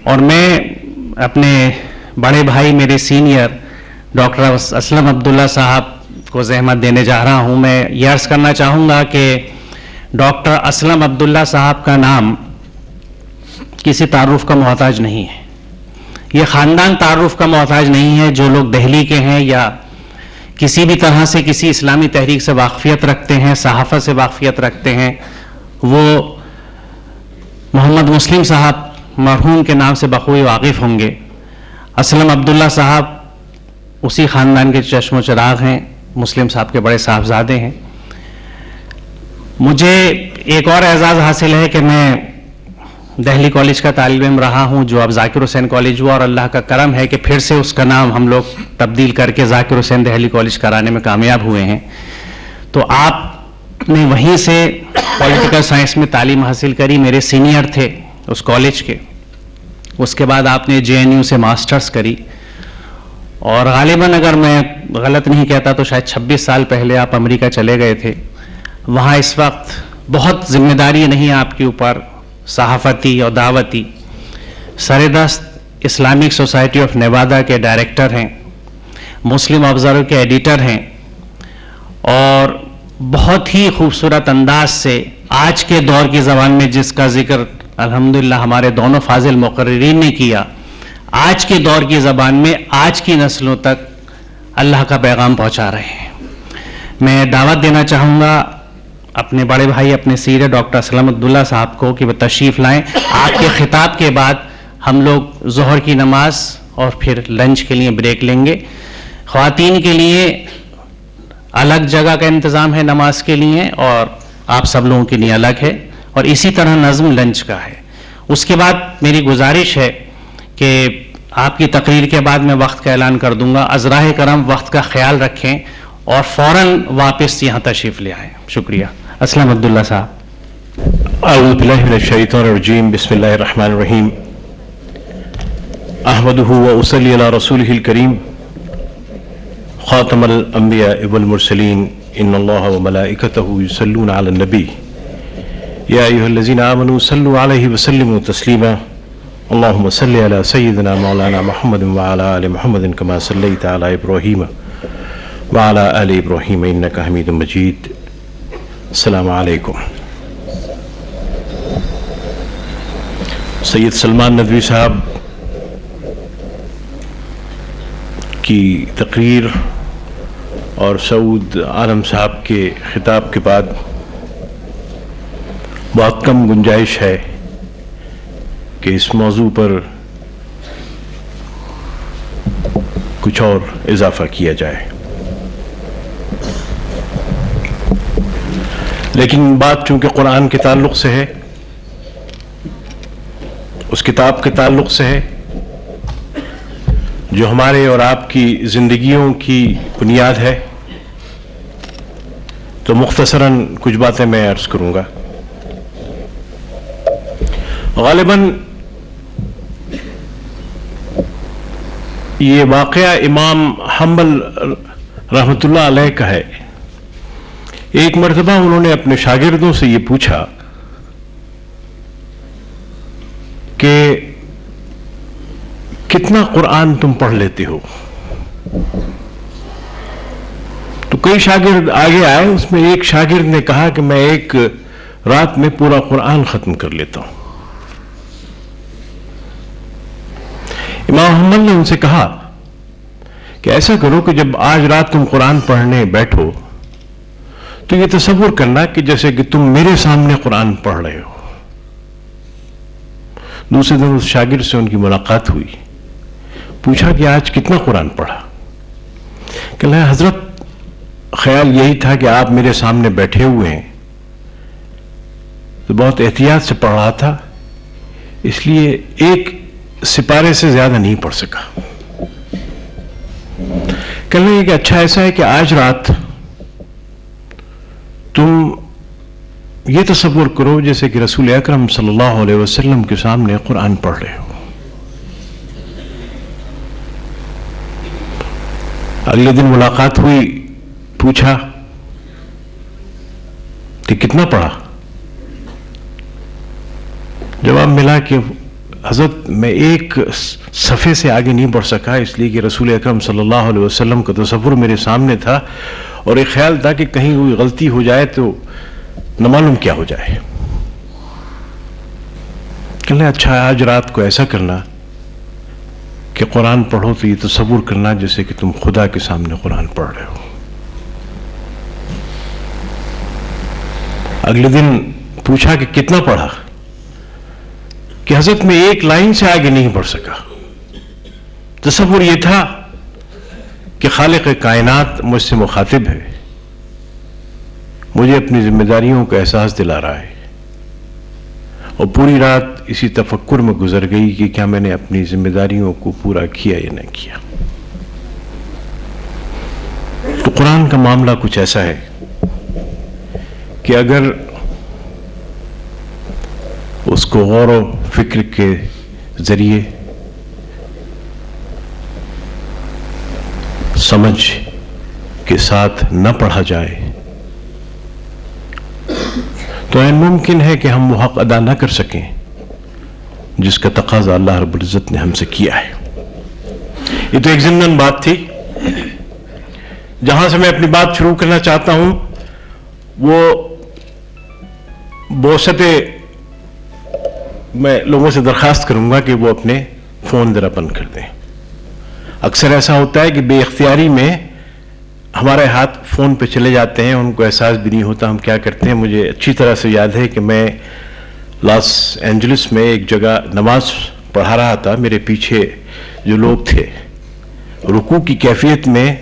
اور میں اپنے بڑے بھائی میرے سینئر ڈاکٹر اسلم عبداللہ صاحب کو زحمت دینے جا رہا ہوں. میں یہ عرض کرنا چاہوں گا کہ ڈاکٹر اسلم عبداللہ صاحب کا نام کسی تعارف کا محتاج نہیں ہے. یہ خاندان تعارف کا محتاج نہیں ہے. جو لوگ دہلی کے ہیں یا کسی بھی طرح سے کسی اسلامی تحریک سے واقفیت رکھتے ہیں, صحافت سے واقفیت رکھتے ہیں, وہ محمد مسلم صاحب مرحوم کے نام سے بخوبی واقف ہوں گے. اسلم عبداللہ صاحب اسی خاندان کے چشم و چراغ ہیں, مسلم صاحب کے بڑے صاحبزادے ہیں. مجھے ایک اور اعزاز حاصل ہے کہ میں دہلی کالج کا طالب علم رہا ہوں, جو اب ذاکر حسین کالج ہوا, اور اللہ کا کرم ہے کہ پھر سے اس کا نام ہم لوگ تبدیل کر کے ذاکر حسین دہلی کالج کرانے میں کامیاب ہوئے ہیں. تو آپ نے وہیں سے پولیٹیکل سائنس میں تعلیم حاصل کری, میرے سینئر تھے اس کالج کے. اس کے بعد آپ نے JNU سے ماسٹرز کری, اور غالباً اگر میں غلط نہیں کہتا تو شاید 26 سال پہلے آپ امریکہ چلے گئے تھے. وہاں اس وقت بہت ذمہ داری نہیں آپ کے اوپر, صحافتی اور دعوتی. سردست اسلامک سوسائٹی آف نیوادا کے ڈائریکٹر ہیں, مسلم آبزرور کے ایڈیٹر ہیں, اور بہت ہی خوبصورت انداز سے آج کے دور کی زبان میں جس کا ذکر الحمدللہ ہمارے دونوں فاضل مقررین نے کیا, آج کے دور کی زبان میں آج کی نسلوں تک اللہ کا پیغام پہنچا رہے ہیں. میں دعوت دینا چاہوں گا اپنے بڑے بھائی, اپنے سینئر ڈاکٹر اسلم عبداللہ صاحب کو کہ وہ تشریف لائیں. آپ کے خطاب کے بعد ہم لوگ ظہر کی نماز اور پھر لنچ کے لیے بریک لیں گے. خواتین کے لیے الگ جگہ کا انتظام ہے نماز کے لیے, اور آپ سب لوگوں کے لیے الگ ہے, اور اسی طرح نظم لنچ کا ہے. اس کے بعد میری گزارش ہے کہ آپ کی تقریر کے بعد میں وقت کا اعلان کر دوں گا. ازراہ کرم وقت کا خیال رکھیں اور فوراً واپس یہاں تشریف لے آئیں. شکریہ. اسلم عبداللہ صاحب. اعوذ باللہ من الشیطان الرجیم. بسم اللہ الرحمن الرحیم. احمدہ واصلی علی رسولہ الکریم خاتم الانبیاء والمرسلین. ان اللہ وملائکتہ یصلون علی النبی یا ایھا الذین آمنوا صلوا علیہ وسلموا تسلیما. اللہم صل علی سیدنا مولانا محمد وعلی آل محمد کما صلیت علی ابراہیم وعلی آل ابراہیم انک حمید مجید. السلام علیکم. سید سلمان ندوی صاحب کی تقریر اور سعود عالم صاحب کے خطاب کے بعد بہت کم گنجائش ہے کہ اس موضوع پر کچھ اور اضافہ کیا جائے. لیکن بات چونکہ قرآن کے تعلق سے ہے, اس کتاب کے تعلق سے ہے جو ہمارے اور آپ کی زندگیوں کی بنیاد ہے, تو مختصراً کچھ باتیں میں عرض کروں گا. غالباً یہ واقعہ امام حنبل رحمۃ اللہ علیہ کا ہے. ایک مرتبہ انہوں نے اپنے شاگردوں سے یہ پوچھا کہ کتنا قرآن تم پڑھ لیتے ہو؟ تو کئی شاگرد آگے آئے. اس میں ایک شاگرد نے کہا کہ میں ایک رات میں پورا قرآن ختم کر لیتا ہوں. امام حنبل نے ان سے کہا کہ ایسا کرو کہ جب آج رات تم قرآن پڑھنے بیٹھو تو یہ تصور کرنا کہ جیسے کہ تم میرے سامنے قرآن پڑھ رہے ہو. دوسرے دن اس شاگرد سے ان کی ملاقات ہوئی. پوچھا کہ آج کتنا قرآن پڑھا؟ کہ اللہ حضرت خیال یہی تھا کہ آپ میرے سامنے بیٹھے ہوئے ہیں تو بہت احتیاط سے پڑھ رہا تھا, اس لیے ایک سپارے سے زیادہ نہیں پڑھ سکا. کہنے لگے کہ اچھا ایسا ہے کہ آج رات تم یہ تصور کرو جیسے کہ رسول اکرم صلی اللہ علیہ وسلم کے سامنے قرآن پڑھ رہے ہو. اگلے دن ملاقات ہوئی, پوچھا کہ کتنا پڑھا؟ جواب ملا کہ حضرت میں ایک صفحے سے آگے نہیں بڑھ سکا، اس لیے کہ رسول اکرم صلی اللہ علیہ وسلم کا تصور میرے سامنے تھا، اور ایک خیال تھا کہ کہیں کوئی غلطی ہو جائے تو نہ معلوم کیا ہو جائے۔ کہنے اچھا آج رات کو ایسا کرنا کہ قرآن پڑھو تو یہ تصور کرنا جیسے کہ تم خدا کے سامنے قرآن پڑھ رہے ہو۔ اگلے دن پوچھا کہ کتنا پڑھا، کہ حضرت میں ایک لائن سے آگے نہیں بڑھ سکا۔ تصور یہ تھا کہ خالق کائنات مجھ سے مخاطب ہے، مجھے اپنی ذمہ داریوں کا احساس دلا رہا ہے، اور پوری رات اسی تفکر میں گزر گئی کہ کیا میں نے اپنی ذمہ داریوں کو پورا کیا یا نہیں کیا۔ تو قرآن کا معاملہ کچھ ایسا ہے کہ اگر اس کو غور و فکر کے ذریعے سمجھ کے ساتھ نہ پڑھا جائے تو این ممکن ہے کہ ہم وہ حق ادا نہ کر سکیں جس کا تقاضا اللہ رب العزت نے ہم سے کیا ہے۔ یہ تو ایک ضمن بات تھی۔ جہاں سے میں اپنی بات شروع کرنا چاہتا ہوں وہ بوسط، میں لوگوں سے درخواست کروں گا کہ وہ اپنے فون ذرا بند کر دیں۔ اکثر ایسا ہوتا ہے کہ بے اختیاری میں ہمارے ہاتھ فون پہ چلے جاتے ہیں، ان کو احساس بھی نہیں ہوتا ہم کیا کرتے ہیں۔ مجھے اچھی طرح سے یاد ہے کہ میں لاس اینجلس میں ایک جگہ نماز پڑھا رہا تھا، میرے پیچھے جو لوگ تھے رکوع کی کیفیت میں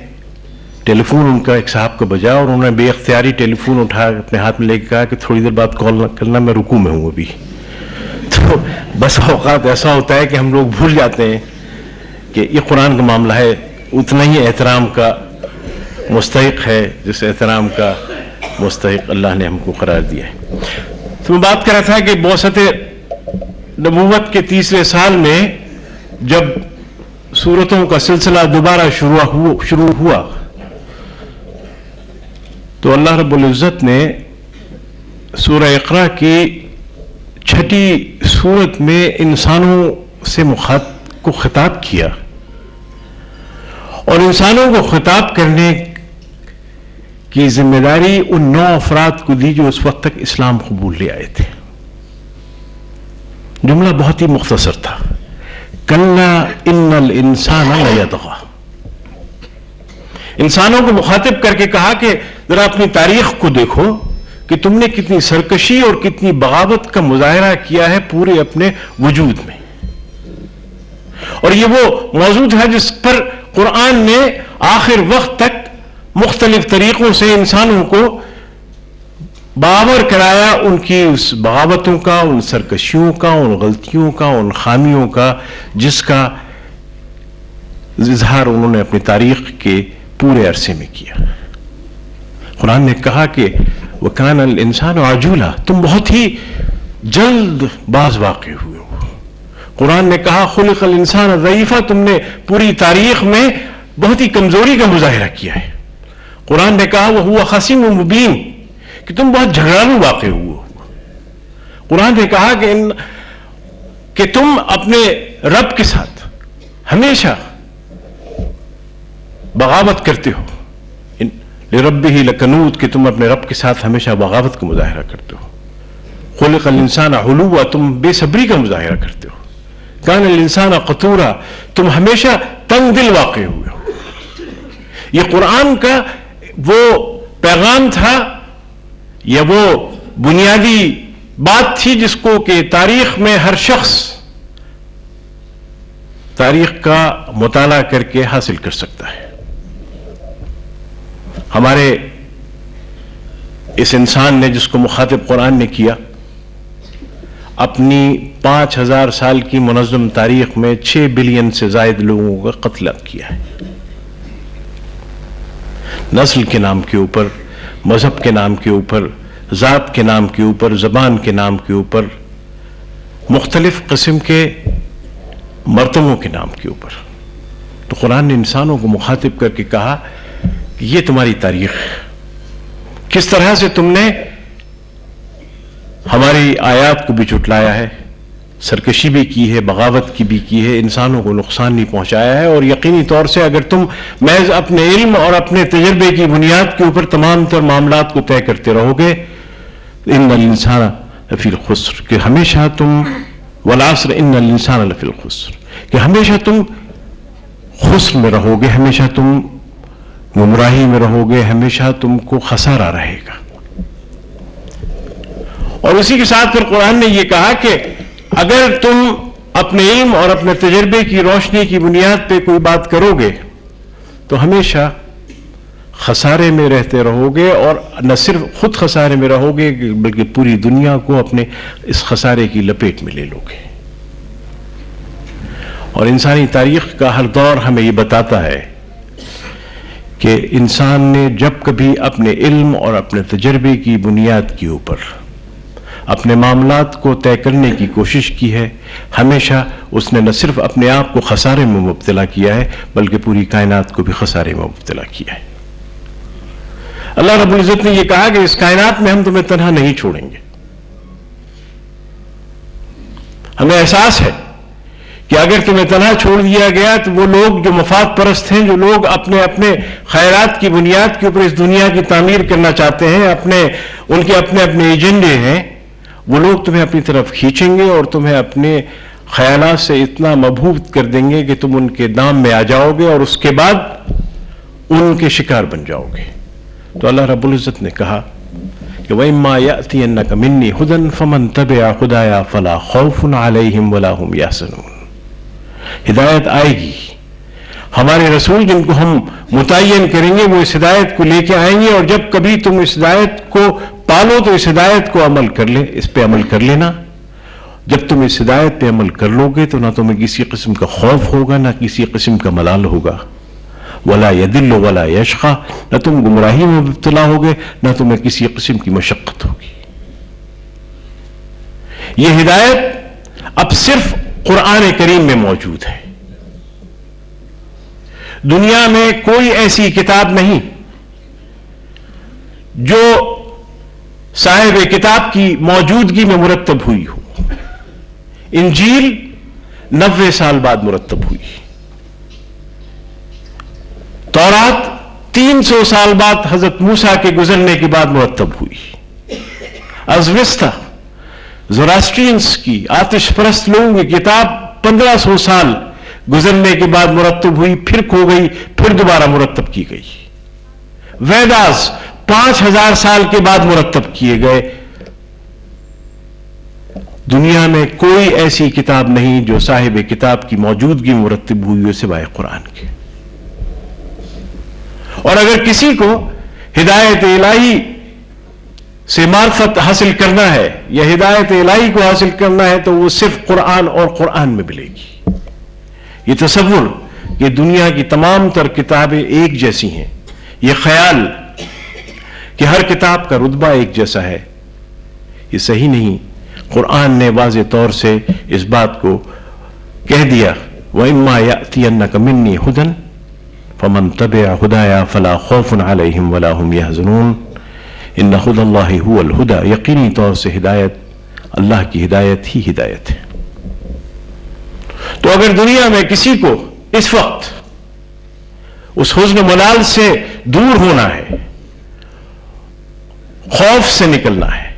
ٹیلی فون ان کا ایک صاحب کا بجا، اور انہوں نے بے اختیاری ٹیلی فون اٹھا اپنے ہاتھ میں لے کے کہا کہ تھوڑی دیر بعد کال کرنا، میں رکوع میں ہوں ابھی۔ تو بس اوقات ایسا ہوتا ہے کہ ہم لوگ بھول جاتے ہیں کہ یہ قرآن کا معاملہ ہے، اتنا ہی احترام کا مستحق ہے جس احترام کا مستحق اللہ نے ہم کو قرار دیا ہے۔ تو میں بات کر رہا تھا کہ بعثت نبوت کے 30ویں سال میں جب سورتوں کا سلسلہ دوبارہ شروع ہوا تو اللہ رب العزت نے سورہ اقرا کی 6ٹھی سورت میں انسانوں سے کو خطاب کیا، اور انسانوں کو خطاب کرنے کی ذمہ داری ان 9 افراد کو دی جو اس وقت تک اسلام قبول لے آئے تھے۔ جملہ بہت ہی مختصر تھا، کلا ان الانسان لیطغی۔ انسانوں کو مخاطب کر کے کہا کہ ذرا اپنی تاریخ کو دیکھو کہ تم نے کتنی سرکشی اور کتنی بغاوت کا مظاہرہ کیا ہے پورے اپنے وجود میں، اور یہ وہ موضوع ہے جس پر قرآن نے آخر وقت تک مختلف طریقوں سے انسانوں کو باور کرایا، ان کی اس بغاوتوں کا، ان سرکشیوں کا، ان غلطیوں کا، ان خامیوں کا جس کا اظہار انہوں نے اپنی تاریخ کے پورے عرصے میں کیا۔ قرآن نے کہا کہ وَكَانَ الْإِنسَانُ عَجُولًا، تم بہت ہی جلد باز واقع ہوئے ہو۔ قرآن نے کہا خلق الانسان ضعیفا، تم نے پوری تاریخ میں بہت ہی کمزوری کا مظاہرہ کیا ہے۔ قرآن نے کہا وَهُوَ خَصِيمٌ مُبِينٌ، کہ تم بہت جھگڑالو واقع ہوئے ہو۔ قرآن نے کہا کہ تم اپنے رب کے ساتھ ہمیشہ بغاوت کرتے ہو، لِرَبِّهِ لَكَنُودٌ، کہ تم اپنے رب کے ساتھ ہمیشہ بغاوت کا مظاہرہ کرتے ہو۔ خلق الانسان علوا، تم بے صبری کا مظاہرہ کرتے ہو۔ کان الانسان قتورا، تم ہمیشہ تنگ دل واقع ہوئے ہو۔ یہ قرآن کا وہ پیغام تھا یا وہ بنیادی بات تھی جس کو کہ تاریخ میں ہر شخص تاریخ کا مطالعہ کر کے حاصل کر سکتا ہے۔ ہمارے اس انسان نے جس کو مخاطب قرآن نے کیا، اپنی 5000 سال کی منظم تاریخ میں 6 بلین سے زائد لوگوں کا قتل کیا ہے، نسل کے نام کے اوپر، مذہب کے نام کے اوپر، ذات کے نام کے اوپر، زبان کے نام کے اوپر، مختلف قسم کے مرتبوں کے نام کے اوپر۔ تو قرآن نے انسانوں کو مخاطب کر کے کہا کہ یہ تمہاری تاریخ ہے، کس طرح سے تم نے ہماری آیات کو بھی جھٹلایا ہے، سرکشی بھی کی ہے، بغاوت کی بھی کی ہے، انسانوں کو نقصان نہیں پہنچایا ہے. اور یقینی طور سے اگر تم محض اپنے علم اور اپنے تجربے کی بنیاد کے اوپر تمام تر معاملات کو طے کرتے رہو گے، ان الانسان لفی الخسر، کہ ہمیشہ تم والعصر ان الانسان لفی الخسر، کہ ہمیشہ تم خسر میں رہو گے، ہمیشہ تم گمراہی میں رہو گے، ہمیشہ تم کو خسارہ رہے گا. اور اسی کے ساتھ پھر قرآن نے یہ کہا کہ اگر تم اپنے علم اور اپنے تجربے کی روشنی کی بنیاد پہ کوئی بات کرو گے تو ہمیشہ خسارے میں رہتے رہو گے، اور نہ صرف خود خسارے میں رہو گے بلکہ پوری دنیا کو اپنے اس خسارے کی لپیٹ میں لے لو گے. اور انسانی تاریخ کا ہر دور ہمیں یہ بتاتا ہے کہ انسان نے جب کبھی اپنے علم اور اپنے تجربے کی بنیاد کے اوپر اپنے معاملات کو طے کرنے کی کوشش کی ہے، ہمیشہ اس نے نہ صرف اپنے آپ کو خسارے میں مبتلا کیا ہے بلکہ پوری کائنات کو بھی خسارے میں مبتلا کیا ہے. اللہ رب العزت نے یہ کہا کہ اس کائنات میں ہم تمہیں تنہا نہیں چھوڑیں گے. ہمیں احساس ہے کہ اگر تمہیں تنہا چھوڑ دیا گیا تو وہ لوگ جو مفاد پرست ہیں، جو لوگ اپنے اپنے خیرات کی بنیاد کے اوپر اس دنیا کی تعمیر کرنا چاہتے ہیں، ان کے اپنے ایجنڈے ہیں، وہ لوگ تمہیں اپنی طرف کھینچیں گے اور تمہیں اپنے خیالات سے اتنا مبہوت کر دیں گے کہ تم ان کے دام میں آ جاؤ گے اور اس کے بعد ان کے شکار بن جاؤ گے. تو اللہ رب العزت نے کہا کہ وَإِمَّا يَأْتِيَنَّكَ مِنِّي هُدًى فَمَن تَبِعَ هُدَايَ فَلَا خَوْفٌ عَلَيْهِمْ وَلَا هُمْ يَحْزَنُونَ. ہدایت آئے گی، ہمارے رسول جن کو ہم متعین کریں گے وہ اس ہدایت کو لے کے آئیں گے، اور جب کبھی تم اس ہدایت کو پالو تو اس ہدایت کو اس پہ عمل کر لینا. جب تم اس ہدایت پہ عمل کر لو گے تو نہ تمہیں کسی قسم کا خوف ہوگا، نہ کسی قسم کا ملال ہوگا. ولا يدل ولا يشقى، نہ تم گمراہی میں مبتلا ہوگے نہ تمہیں کسی قسم کی مشقت ہوگی. یہ ہدایت اب صرف قرآن کریم میں موجود ہے. دنیا میں کوئی ایسی کتاب نہیں جو صاحب کتاب کی موجودگی میں مرتب ہوئی ہو. انجیل 90 سال بعد مرتب ہوئی، تورات 300 سال بعد حضرت موسیٰ کے گزرنے کے بعد مرتب ہوئی. ازوستا زوراسٹرینس کی آتش پرست لوگوں کی کتاب 1500 سال گزرنے کے بعد مرتب ہوئی، پھر کھو گئی، پھر دوبارہ مرتب کی گئی. ویداز 5000 سال کے بعد مرتب کیے گئے. دنیا میں کوئی ایسی کتاب نہیں جو صاحب کتاب کی موجودگی میں مرتب ہوئی ہو سوائے قرآن کے. اور اگر کسی کو ہدایت الہی سے معرفت حاصل کرنا ہے یا ہدایت الہی کو حاصل کرنا ہے تو وہ صرف قرآن اور قرآن میں ملے گی. یہ تصور کہ دنیا کی تمام تر کتابیں ایک جیسی ہیں، یہ خیال کہ ہر کتاب کا رتبہ ایک جیسا ہے، یہ صحیح نہیں. قرآن نے واضح طور سے اس بات کو کہہ دیا وَإِمَّا يَأْتِيَنَّكَ مِنِّي هُدًى فَمَن تَبِعَ هُدَايَ فَلَا خَوْفٌ عَلَيْهِمْ وَلَا هُمْ يَحْزَنُونَ إِنَّ هُدَى اللَّهِ هُوَ الْهُدَى. یقینی طور سے ہدایت اللہ کی ہدایت ہی ہدایت ہے. تو اگر دنیا میں کسی کو اس وقت اس حزن و ملال سے دور ہونا ہے، خوف سے نکلنا ہے،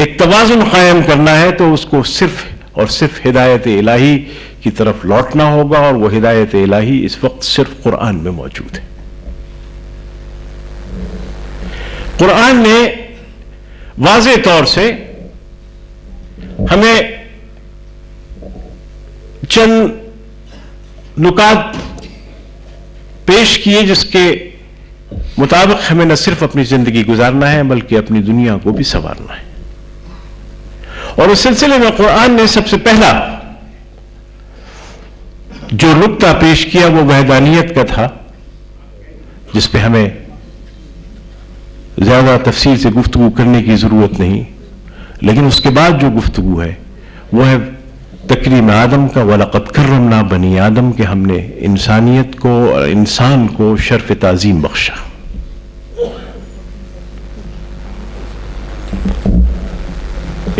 ایک توازن قائم کرنا ہے تو اس کو صرف اور صرف ہدایت الہی کی طرف لوٹنا ہوگا، اور وہ ہدایت الہی اس وقت صرف قرآن میں موجود ہے. قرآن نے واضح طور سے ہمیں چند نکات پیش کیے جس کے مطابق ہمیں نہ صرف اپنی زندگی گزارنا ہے بلکہ اپنی دنیا کو بھی سنوارنا ہے. اور اس سلسلے میں قرآن نے سب سے پہلا جو نقطہ پیش کیا وہ وحدانیت کا تھا، جس پہ ہمیں زیادہ تفصیل سے گفتگو کرنے کی ضرورت نہیں. لیکن اس کے بعد جو گفتگو ہے وہ ہے تکریم آدم کا. وَلَقَدْ كَرَّمْنَا بَنِي آدم، کہ ہم نے انسانیت کو اور انسان کو شرف تعظیم بخشا.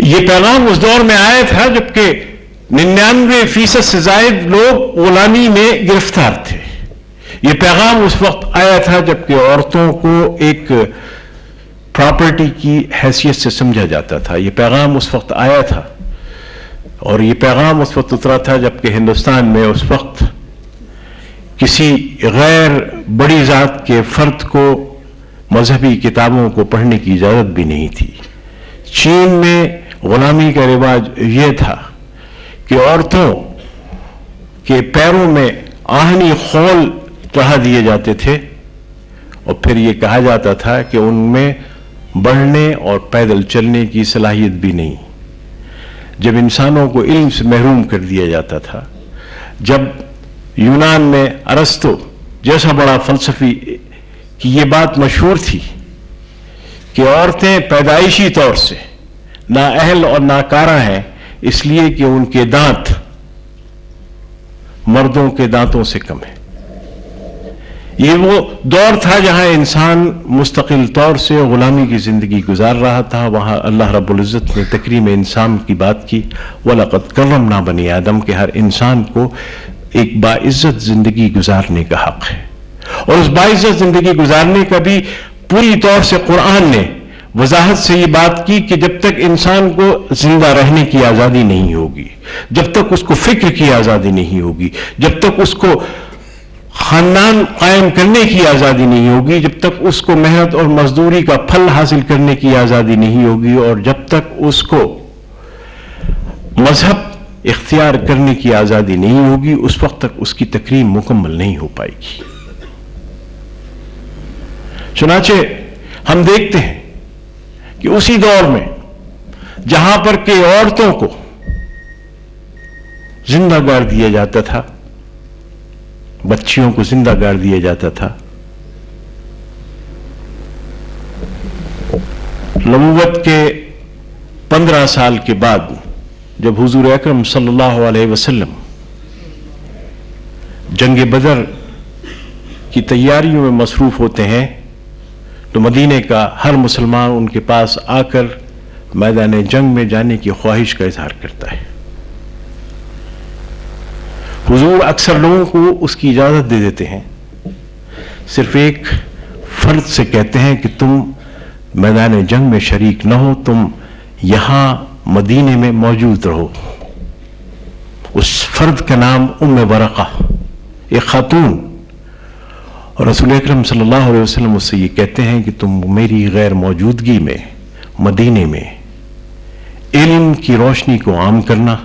یہ پیغام اس دور میں آیا تھا جبکہ 99% سے زائد لوگ غلامی میں گرفتار تھے. یہ پیغام اس وقت آیا تھا جبکہ عورتوں کو ایک پراپرٹی کی حیثیت سے سمجھا جاتا تھا. یہ پیغام اس وقت آیا تھا اور یہ پیغام اس وقت اترا تھا جبکہ ہندوستان میں اس وقت کسی غیر بڑی ذات کے فرد کو مذہبی کتابوں کو پڑھنے کی اجازت بھی نہیں تھی. چین میں غلامی کا رواج یہ تھا کہ عورتوں کے پیروں میں آہنی خول چڑھا دیے جاتے تھے اور پھر یہ کہا جاتا تھا کہ ان میں بڑھنے اور پیدل چلنے کی صلاحیت بھی نہیں. جب انسانوں کو علم سے محروم کر دیا جاتا تھا، جب یونان میں ارسطو جیسا بڑا فلسفی کی یہ بات مشہور تھی کہ عورتیں پیدائشی طور سے نااہل اور ناکارہ ہیں اس لیے کہ ان کے دانت مردوں کے دانتوں سے کم ہیں. یہ وہ دور تھا جہاں انسان مستقل طور سے غلامی کی زندگی گزار رہا تھا. وہاں اللہ رب العزت نے تکریم انسان کی بات کی، وَلَقَدْ كَرَّمْنَا بَنِي آدم، کہ ہر انسان کو ایک باعزت زندگی گزارنے کا حق ہے. اور اس باعزت زندگی گزارنے کا بھی پوری طور سے قرآن نے وضاحت سے یہ بات کی کہ جب تک انسان کو زندہ رہنے کی آزادی نہیں ہوگی، جب تک اس کو فکر کی آزادی نہیں ہوگی، جب تک اس کو خاندان قائم کرنے کی آزادی نہیں ہوگی، جب تک اس کو محنت اور مزدوری کا پھل حاصل کرنے کی آزادی نہیں ہوگی، اور جب تک اس کو مذہب اختیار کرنے کی آزادی نہیں ہوگی، اس وقت تک اس کی تکریم مکمل نہیں ہو پائے گی. چنانچہ ہم دیکھتے ہیں کہ اسی دور میں جہاں پر کہ عورتوں کو زندہ گاڑ دیا جاتا تھا، بچیوں کو زندہ گاڑ دیا جاتا تھا، نبوت کے 15 سال کے بعد جب حضور اکرم صلی اللہ علیہ وسلم جنگ بدر کی تیاریوں میں مصروف ہوتے ہیں تو مدینے کا ہر مسلمان ان کے پاس آ کر میدان جنگ میں جانے کی خواہش کا اظہار کرتا ہے. حضور اکثر لوگوں کو اس کی اجازت دے دیتے ہیں، صرف ایک فرد سے کہتے ہیں کہ تم میدان جنگ میں شریک نہ ہو، تم یہاں مدینے میں موجود رہو. اس فرد کا نام ام ورقہ، ایک خاتون، اور رسول اکرم صلی اللہ علیہ وسلم اس سے یہ کہتے ہیں کہ تم میری غیر موجودگی میں مدینے میں علم کی روشنی کو عام کرنا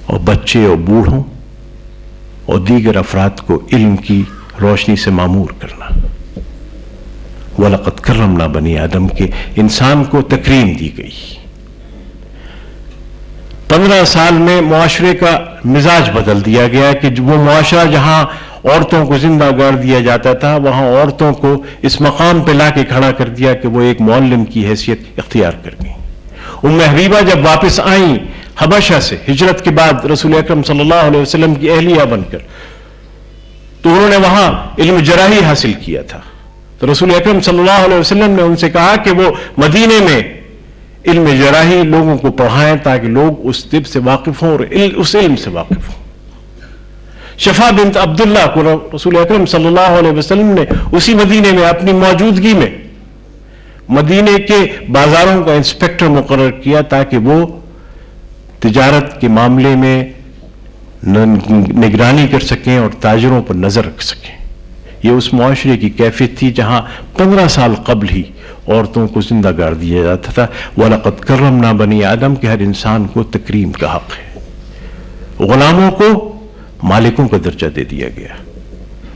اور بچے اور بوڑھوں اور دیگر افراد کو علم کی روشنی سے معمور کرنا. وَلَقَدْ كَرَّمْنَا بَنِي آدم، کے انسان کو تکریم دی گئی. 15 سال میں معاشرے کا مزاج بدل دیا گیا کہ وہ معاشرہ جہاں عورتوں کو زندہ گاڑ دیا جاتا تھا، وہاں عورتوں کو اس مقام پہ لا کے کھڑا کر دیا کہ وہ ایک معلم کی حیثیت اختیار کر گئیں. ام حبیبہ جب واپس آئیں حبشہ سے ہجرت کے بعد رسول اکرم صلی اللہ علیہ وسلم کی اہلیہ بن کر، تو انہوں نے وہاں علم جراحی حاصل کیا تھا. تو رسول اکرم صلی اللہ علیہ وسلم نے ان سے کہا کہ وہ مدینے میں علم جراحی لوگوں کو پڑھائیں تاکہ لوگ اس طب سے واقف ہوں اور اس علم سے واقف ہوں. شفا بنت عبداللہ کو رسول اکرم صلی اللہ علیہ وسلم نے اسی مدینے میں اپنی موجودگی میں مدینے کے بازاروں کا انسپیکٹر مقرر کیا تاکہ وہ تجارت کے معاملے میں نگرانی کر سکیں اور تاجروں پر نظر رکھ سکیں. یہ اس معاشرے کی کیفیت تھی جہاں 15 سال قبل ہی عورتوں کو زندہ گاڑ دیا جاتا تھا. وَلَقَدْ كَرَّمْنَا بَنِي آدم، کہ ہر انسان کو تکریم کا حق ہے. غلاموں کو مالکوں کا درجہ دے دیا گیا،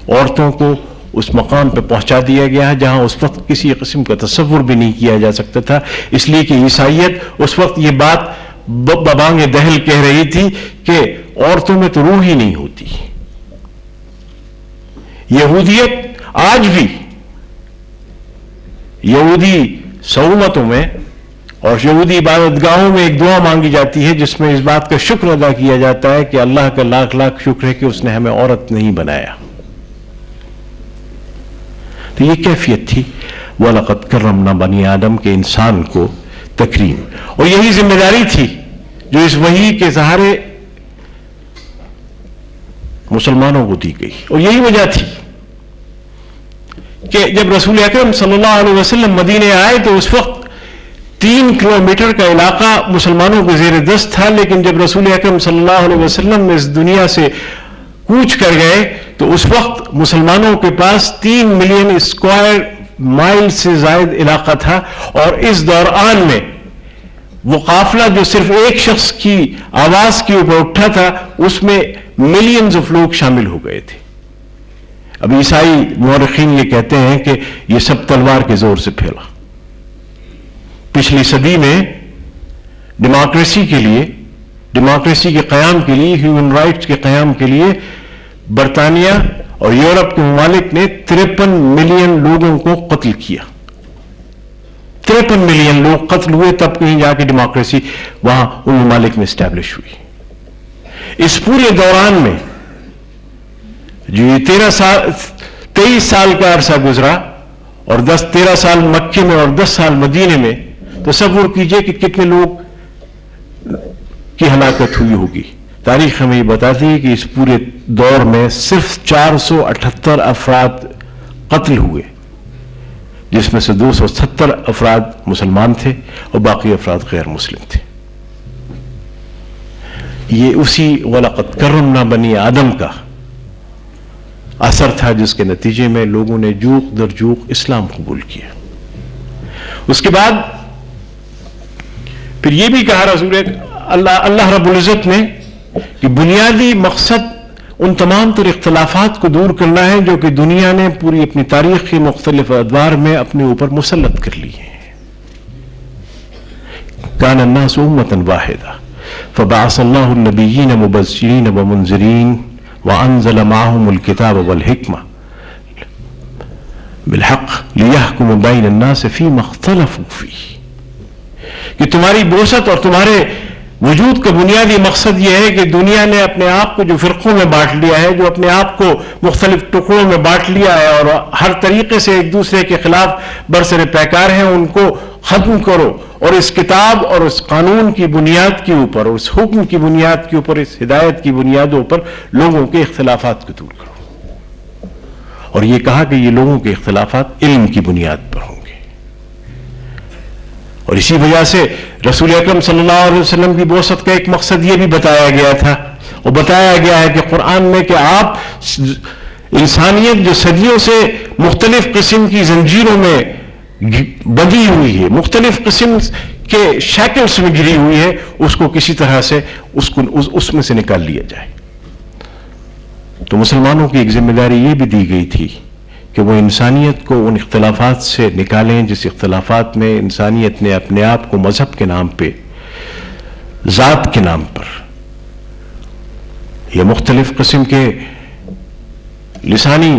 عورتوں کو اس مقام پہ پہنچا دیا گیا جہاں اس وقت کسی قسم کا تصور بھی نہیں کیا جا سکتا تھا، اس لیے کہ عیسائیت اس وقت یہ بات ببانگ دہل کہہ رہی تھی کہ عورتوں میں تو روح ہی نہیں ہوتی. یہودیت آج بھی یہودی صومعتوں میں اور یہودی عبادت گاہوں میں ایک دعا مانگی جاتی ہے جس میں اس بات کا شکر ادا کیا جاتا ہے کہ اللہ کا لاکھ لاکھ شکر ہے کہ اس نے ہمیں عورت نہیں بنایا. تو یہ کیفیت تھی. وَلَقَدْ كَرَّمْنَا بَنِي آدم، کے انسان کو تکریم. اور یہی ذمہ داری تھی جو اس وحی کے سہارے مسلمانوں کو دی گئی. اور یہی وجہ تھی کہ جب رسول اکرم صلی اللہ علیہ وسلم مدینے آئے تو اس وقت 3 کلومیٹر کا علاقہ مسلمانوں کے زیر دست تھا، لیکن جب رسول اکرم صلی اللہ علیہ وسلم اس دنیا سے کوچ کر گئے تو اس وقت مسلمانوں کے پاس 3 ملین اسکوائر مائل سے زائد علاقہ تھا. اور اس دوران میں وہ قافلہ جو صرف ایک شخص کی آواز کے اوپر اٹھا تھا، اس میں ملینز آف لوگ شامل ہو گئے تھے. اب عیسائی مورخین یہ کہتے ہیں کہ یہ سب تلوار کے زور سے پھیلا. پچھلی صدی میں ڈیموکریسی کے قیام کے لیے، ہیومن رائٹس کے قیام کے لیے برطانیہ اور یورپ کے ممالک نے 53 ملین لوگوں کو قتل کیا. 53 ملین لوگ قتل ہوئے، تب کہیں جا کے ڈیموکریسی وہاں ان ممالک میں اسٹیبلش ہوئی. اس پورے دوران میں جو یہ 23 سال کا عرصہ گزرا اور 13 سال مکے میں اور 10 سال مدینے میں، تصور کیجئے کہ کتنے لوگ کی ہلاکت ہوئی ہوگی. تاریخ ہمیں یہ بتاتی ہے کہ اس پورے دور میں صرف 478 افراد قتل ہوئے، جس میں سے 270 افراد مسلمان تھے اور باقی افراد غیر مسلم تھے. یہ اسی وَلَقَدْ كَرَّمْنَا بَنِي آدم کا اثر تھا، جس کے نتیجے میں لوگوں نے جوق در جوق اسلام قبول کیا. اس کے بعد پھر یہ بھی کہا رسول اللہ رب العزت نے کہ بنیادی مقصد ان تمام تر اختلافات کو دور کرنا ہے جو کہ دنیا نے پوری اپنی تاریخ کے مختلف ادوار میں اپنے اوپر مسلط کر لی ہیں. کان الناس امة واحدة فبعث الله النبيين مبشرين ومنذرين وانزل معهم الكتاب والحكمة بالحق ليحكم بين الناس فيما اختلفوا فيه. کہ تمہاری بعثت اور تمہارے وجود کا بنیادی مقصد یہ ہے کہ دنیا نے اپنے آپ کو جو فرقوں میں بانٹ لیا ہے، جو اپنے آپ کو مختلف ٹکڑوں میں بانٹ لیا ہے اور ہر طریقے سے ایک دوسرے کے خلاف برسر پیکار ہیں، ان کو ختم کرو اور اس کتاب اور اس قانون کی بنیاد کے اوپر اور اس حکم کی بنیاد کے اوپر، اس ہدایت کی بنیادوں پر لوگوں کے اختلافات کو دور کرو. اور یہ کہا کہ یہ لوگوں کے اختلافات علم کی بنیاد پر ہوں گے. اور اسی وجہ سے رسول اکرم صلی اللہ علیہ وسلم کی بعثت کا ایک مقصد یہ بھی بتایا گیا تھا، اور بتایا گیا ہے کہ قرآن میں کہ آپ انسانیت جو صدیوں سے مختلف قسم کی زنجیروں میں بندھی ہوئی ہے، مختلف قسم کے شیکلز میں گری ہوئی ہے، اس کو کسی طرح سے اس میں سے نکال لیا جائے. تو مسلمانوں کی ایک ذمہ داری یہ بھی دی گئی تھی کہ وہ انسانیت کو ان اختلافات سے نکالیں جس اختلافات میں انسانیت نے اپنے آپ کو مذہب کے نام پہ، ذات کے نام پر یا مختلف قسم کے لسانی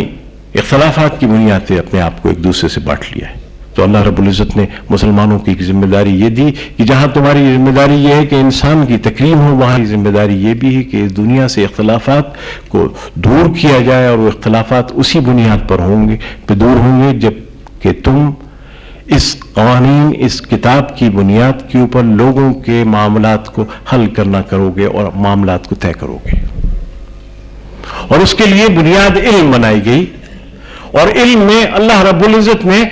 اختلافات کی بنیاد پہ اپنے آپ کو ایک دوسرے سے بانٹ لیا ہے. تو اللہ رب العزت نے مسلمانوں کی ایک ذمہ داری یہ دی کہ جہاں تمہاری ذمہ داری یہ ہے کہ انسان کی تکریم ہو، وہاں کی ذمہ داری یہ بھی ہے کہ اس دنیا سے اختلافات کو دور کیا جائے، اور وہ اختلافات اسی بنیاد پر ہوں گے، پہ دور ہوں گے جب کہ تم اس قوانین، اس کتاب کی بنیاد کے اوپر لوگوں کے معاملات کو حل کرنا کرو گے اور معاملات کو طے کرو گے. اور اس کے لیے بنیاد علم بنائی گئی، اور علم میں اللہ رب العزت نے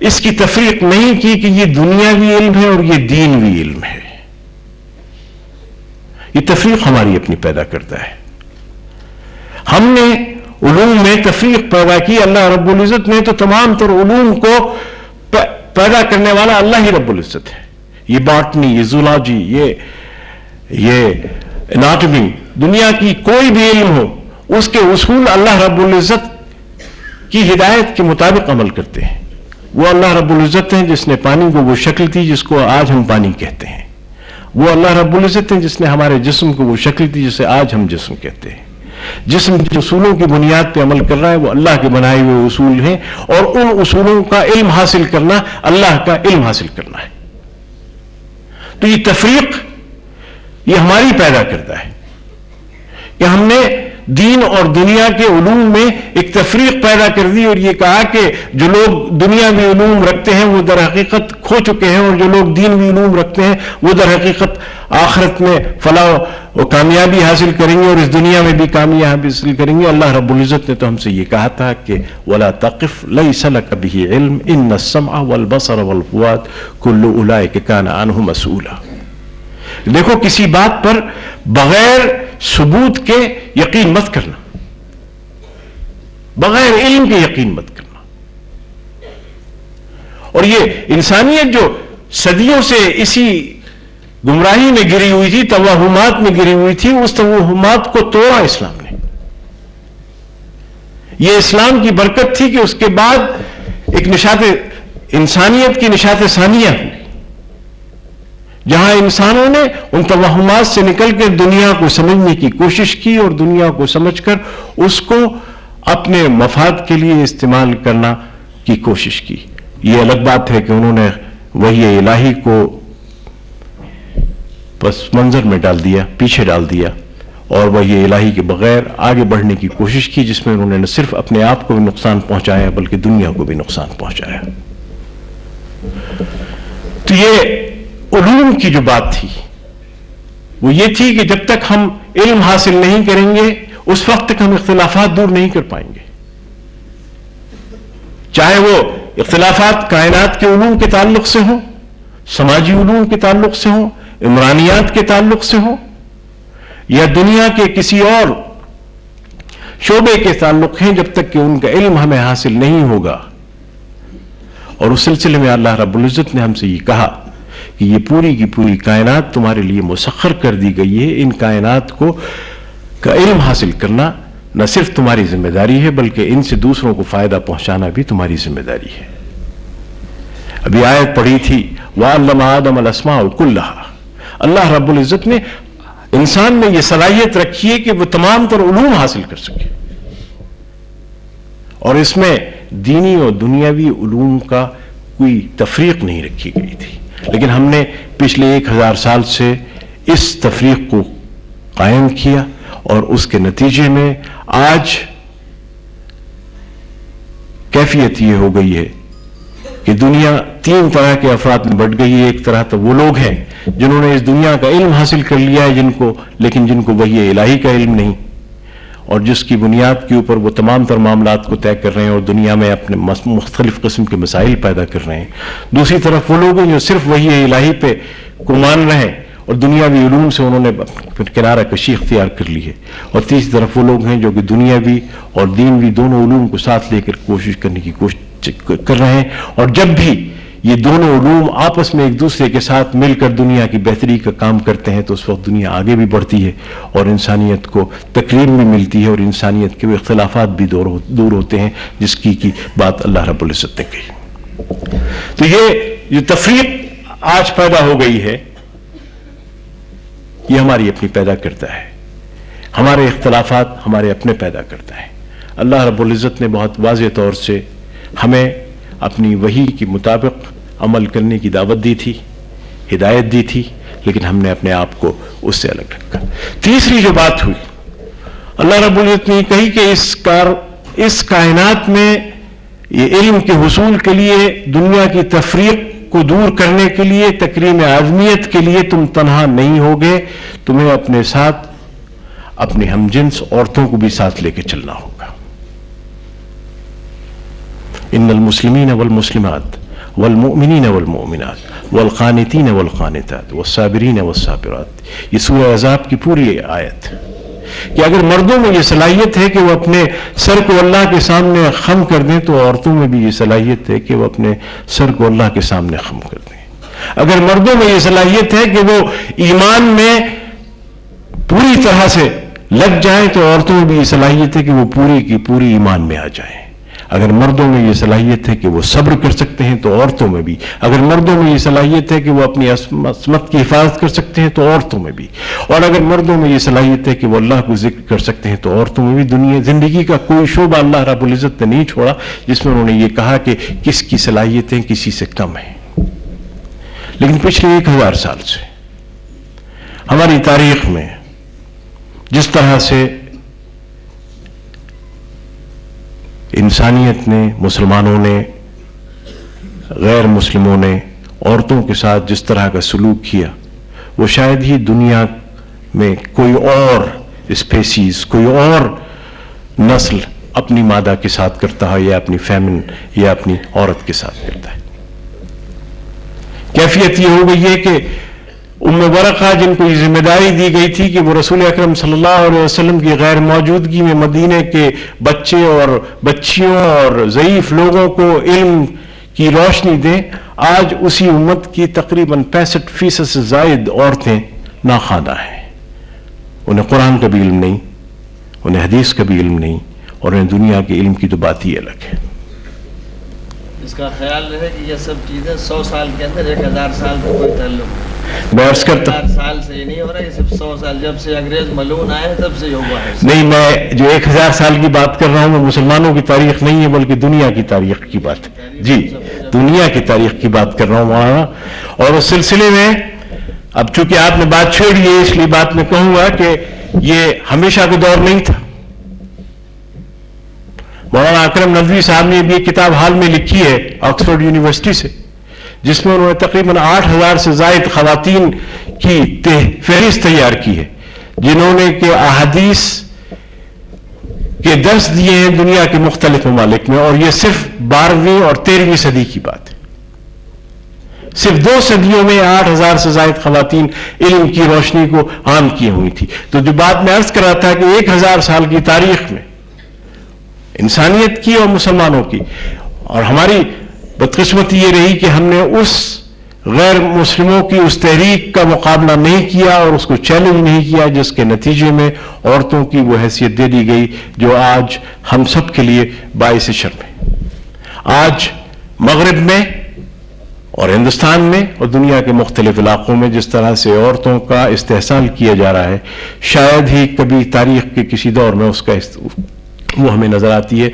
اس کی تفریق نہیں کی کہ یہ دنیاوی علم ہے اور یہ دینوی علم ہے. یہ تفریق ہماری اپنی پیدا کرتا ہے. ہم نے علوم میں تفریق پیدا کی، اللہ رب العزت نے تو تمام تر علوم کو پیدا کرنے والا اللہ ہی رب العزت ہے. یہ باٹنی، یہ زولاجی، یہ اناٹمی، دنیا کی کوئی بھی علم ہو، اس کے اصول اللہ رب العزت کی ہدایت کے مطابق عمل کرتے ہیں. وہ اللہ رب العزت ہیں جس نے پانی کو وہ شکل دی جس کو آج ہم پانی کہتے ہیں. وہ اللہ رب العزت ہیں جس نے ہمارے جسم کو وہ شکل دی جسے آج ہم جسم کہتے ہیں. جسم جو اصولوں کی بنیاد پہ عمل کر رہا ہے وہ اللہ کے بنائے ہوئے اصول ہیں، اور ان اصولوں کا علم حاصل کرنا اللہ کا علم حاصل کرنا ہے. تو یہ تفریق یہ ہماری پیدا کرتا ہے کہ ہم نے دین اور دنیا کے علوم میں ایک تفریق پیدا کر دی اور یہ کہا کہ جو لوگ دنیاوی علوم رکھتے ہیں وہ در حقیقت کھو چکے ہیں، اور جو لوگ دینوی علوم رکھتے ہیں وہ در حقیقت آخرت میں فلاح و کامیابی حاصل کریں گے اور اس دنیا میں بھی کامیابی حاصل کریں گے۔ اللہ رب العزت نے تو ہم سے یہ کہا تھا کہ وَلَا تَقِفْ لَيْسَ لَكَ بِهِ عِلْمٌ إِنَّ السَّمْعَ وَالْبَصَرَ وَالْفُؤَادَ كُلُّ أُولَئِكَ كَانَ عَنْهُ مَسْئُولًا۔ دیکھو کسی بات پر بغیر ثبوت کے یقین مت کرنا، بغیر علم کے یقین مت کرنا۔ اور یہ انسانیت جو صدیوں سے اسی گمراہی میں گری ہوئی تھی، توہمات میں گری ہوئی تھی، اس توہمات کو توڑا اسلام نے۔ یہ اسلام کی برکت تھی کہ اس کے بعد ایک نشاط انسانیت کی نشاط ثانیہ ہوئی، جہاں انسانوں نے ان توہمات سے نکل کے دنیا کو سمجھنے کی کوشش کی اور دنیا کو سمجھ کر اس کو اپنے مفاد کے لیے استعمال کرنا کی کوشش کی۔ یہ الگ بات ہے کہ انہوں نے وحی الہی کو پس منظر میں ڈال دیا، پیچھے ڈال دیا، اور وحی الہی کے بغیر آگے بڑھنے کی کوشش کی، جس میں انہوں نے نہ صرف اپنے آپ کو بھی نقصان پہنچایا بلکہ دنیا کو بھی نقصان پہنچایا۔ تو یہ علوم کی جو بات تھی وہ یہ تھی کہ جب تک ہم علم حاصل نہیں کریں گے اس وقت تک ہم اختلافات دور نہیں کر پائیں گے، چاہے وہ اختلافات کائنات کے علوم کے تعلق سے ہوں، سماجی علوم کے تعلق سے ہوں، عمرانیات کے تعلق سے ہوں، یا دنیا کے کسی اور شعبے کے تعلق ہیں، جب تک کہ ان کا علم ہمیں حاصل نہیں ہوگا۔ اور اس سلسلے میں اللہ رب العزت نے ہم سے یہ کہا کہ یہ پوری کی پوری کائنات تمہارے لیے مسخر کر دی گئی ہے، ان کائنات کو کا علم حاصل کرنا نہ صرف تمہاری ذمہ داری ہے بلکہ ان سے دوسروں کو فائدہ پہنچانا بھی تمہاری ذمہ داری ہے۔ ابھی آیت پڑھی تھی وَعَلَّمَ آدَمَ الْأَسْمَاءَ كُلَّهَا۔ اللہ رب العزت نے انسان میں یہ صلاحیت رکھی ہے کہ وہ تمام تر علوم حاصل کر سکے، اور اس میں دینی اور دنیاوی علوم کا کوئی تفریق نہیں رکھی گئی تھی، لیکن ہم نے پچھلے 1000 سال سے اس تفریق کو قائم کیا، اور اس کے نتیجے میں آج کیفیت یہ ہو گئی ہے کہ دنیا 3 طرح کے افراد میں بٹ گئی ہے۔ ایک طرح تو وہ لوگ ہیں جنہوں نے اس دنیا کا علم حاصل کر لیا ہے لیکن جن کو وحی الہی کا علم نہیں، اور جس کی بنیاد کے اوپر وہ تمام تر معاملات کو طے کر رہے ہیں اور دنیا میں اپنے مختلف قسم کے مسائل پیدا کر رہے ہیں۔ دوسری طرف وہ لوگ ہیں جو صرف وحی الہی پہ مان رہے ہیں اور دنیاوی علوم سے انہوں نے کنارہ کشی اختیار کر لی ہے، اور تیسری طرف وہ لوگ ہیں جو کہ دنیاوی اور دینوی دونوں علوم کو ساتھ لے کر کوشش کرنے کی کوشش کر رہے ہیں، اور جب بھی یہ دونوں علوم آپس میں ایک دوسرے کے ساتھ مل کر دنیا کی بہتری کا کام کرتے ہیں تو اس وقت دنیا آگے بھی بڑھتی ہے اور انسانیت کو تکریم بھی ملتی ہے، اور انسانیت کے وہ اختلافات بھی دور ہوتے ہیں جس کی بات اللہ رب العزت نے کہی۔ تو یہ جو تفریق آج پیدا ہو گئی ہے یہ ہماری اپنی پیدا کرتا ہے، ہمارے اختلافات ہمارے اپنے پیدا کرتا ہے۔ اللہ رب العزت نے بہت واضح طور سے ہمیں اپنی وحی کے مطابق عمل کرنے کی دعوت دی تھی، ہدایت دی تھی، لیکن ہم نے اپنے آپ کو اس سے الگ رکھا۔ تیسری جو بات ہوئی، اللہ رب العزت نے کہی کہ اس کائنات میں یہ علم کے حصول کے لیے، دنیا کی تفریق کو دور کرنے کے لیے، تکریم آدمیت کے لیے تم تنہا نہیں ہوگے، تمہیں اپنے ساتھ اپنی ہم جنس عورتوں کو بھی ساتھ لے کے چلنا ہوگا۔ ان المسلمین والمسلمات والمؤمنین والمؤمنات والقانتین والقانتات والصابرین والصابرات، یہ سورہ احزاب کی پوری آیت ہے کہ اگر مردوں میں یہ صلاحیت ہے کہ وہ اپنے سر کو اللہ کے سامنے خم کر دیں تو عورتوں میں بھی یہ صلاحیت ہے کہ وہ اپنے سر کو اللہ کے سامنے خم کر دیں۔ اگر مردوں میں یہ صلاحیت ہے کہ وہ ایمان میں پوری طرح سے لگ جائیں تو عورتوں میں بھی یہ صلاحیت ہے کہ وہ پوری کی پوری ایمان میں آ جائیں۔ اگر مردوں میں یہ صلاحیت ہے کہ وہ صبر کر سکتے ہیں تو عورتوں میں بھی، اگر مردوں میں یہ صلاحیت ہے کہ وہ اپنی عصمت کی حفاظت کر سکتے ہیں تو عورتوں میں بھی، اور اگر مردوں میں یہ صلاحیت ہے کہ وہ اللہ کو ذکر کر سکتے ہیں تو عورتوں میں بھی۔ دنیا زندگی کا کوئی شعبہ اللہ رب العزت نے نہیں چھوڑا جس میں انہوں نے یہ کہا کہ کس کی صلاحیتیں کسی سے کم ہیں۔ لیکن پچھلے 1000 سال سے ہماری تاریخ میں جس طرح سے انسانیت نے، مسلمانوں نے، غیر مسلموں نے عورتوں کے ساتھ جس طرح کا سلوک کیا وہ شاید ہی دنیا میں کوئی اور اسپیسیز، کوئی اور نسل اپنی مادہ کے ساتھ کرتا ہے یا اپنی فیمن یا اپنی عورت کے ساتھ کرتا ہے۔ کیفیت یہ ہو گئی ہے کہ ام ورقہ جن کو یہ ذمہ داری دی گئی تھی کہ وہ رسول اکرم صلی اللہ علیہ وسلم کی غیر موجودگی میں مدینے کے بچے اور بچیوں اور ضعیف لوگوں کو علم کی روشنی دیں، آج اسی امت کی تقریباً 65% سے زائد عورتیں ناخواندہ ہیں۔ انہیں قرآن کا بھی علم نہیں، انہیں حدیث کا بھی علم نہیں، اور انہیں دنیا کے علم کی تو بات ہی الگ ہے۔ اس کا خیال رہے کہ یہ سب چیزیں 100 سال کے اندر 1000 سال کا کوئی تعلق میں عرض کرتا 1000 سال سے یہ نہیں ہو رہا، یہ صرف 100 سال جب سے انگریز ملعون آئے تب سے یہ ہوا ہے۔ نہیں، میں جو 1000 سال کی بات کر رہا ہوں وہ مسلمانوں کی تاریخ نہیں ہے بلکہ دنیا کی تاریخ کی بات ہے۔ جی، دنیا کی تاریخ کی بات کر رہا ہوں مولانا۔ اور اس سلسلے میں اب چونکہ آپ نے بات چھیڑی ہے اس لیے بات میں کہوں گا کہ یہ ہمیشہ کا دور نہیں تھا۔ مولانا اکرم ندوی صاحب نے بھی ایک کتاب حال میں لکھی ہے آکسفورڈ یونیورسٹی سے، جس میں انہوں نے تقریباً 8000 سے زائد خواتین کی فہرست تیار کی ہے جنہوں نے کہ احادیث کے درس دیے ہیں دنیا کے مختلف ممالک میں، اور یہ صرف 12ویں اور 13ویں صدی کی بات ہے۔ صرف 2 صدیوں میں 8000 سے زائد خواتین علم کی روشنی کو عام کی ہوئی تھی۔ تو جو بات میں عرض کر رہا تھا کہ 1000 سال کی تاریخ میں انسانیت کی اور مسلمانوں کی، اور ہماری بدقسمتی یہ رہی کہ ہم نے اس غیر مسلموں کی اس تحریک کا مقابلہ نہیں کیا اور اس کو چیلنج نہیں کیا، جس کے نتیجے میں عورتوں کی وہ حیثیت دے دی گئی جو آج ہم سب کے لیے باعث شرم ہے۔ آج مغرب میں اور ہندوستان میں اور دنیا کے مختلف علاقوں میں جس طرح سے عورتوں کا استحصال کیا جا رہا ہے، شاید ہی کبھی تاریخ کے کسی دور میں اس کا وہ ہمیں نظر آتی ہے۔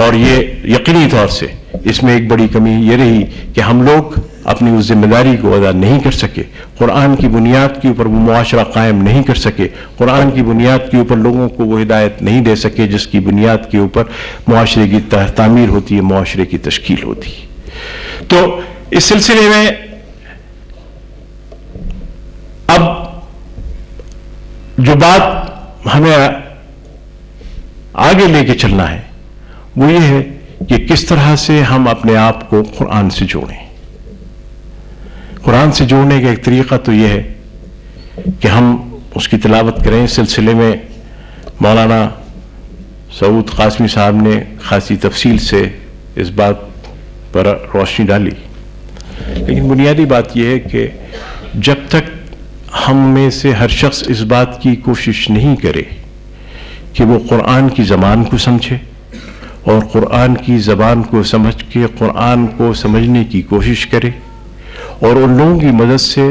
اور یہ یقینی طور سے اس میں ایک بڑی کمی یہ رہی کہ ہم لوگ اپنی اس ذمہ داری کو ادا نہیں کر سکے، قرآن کی بنیاد کے اوپر وہ معاشرہ قائم نہیں کر سکے، قرآن کی بنیاد کے اوپر لوگوں کو وہ ہدایت نہیں دے سکے جس کی بنیاد کے اوپر معاشرے کی تعمیر ہوتی ہے، معاشرے کی تشکیل ہوتی ہے۔ تو اس سلسلے میں اب جو بات ہمیں آگے لے کے چلنا ہے وہ یہ ہے کہ کس طرح سے ہم اپنے آپ کو قرآن سے جوڑیں۔ قرآن سے جوڑنے کا ایک طریقہ تو یہ ہے کہ ہم اس کی تلاوت کریں۔ اس سلسلے میں مولانا سعود قاسمی صاحب نے خاصی تفصیل سے اس بات پر روشنی ڈالی، لیکن بنیادی بات یہ ہے کہ جب تک ہم میں سے ہر شخص اس بات کی کوشش نہیں کرے کہ وہ قرآن کی زبان کو سمجھے اور قرآن کی زبان کو سمجھ کے قرآن کو سمجھنے کی کوشش کرے اور ان لوگوں کی مدد سے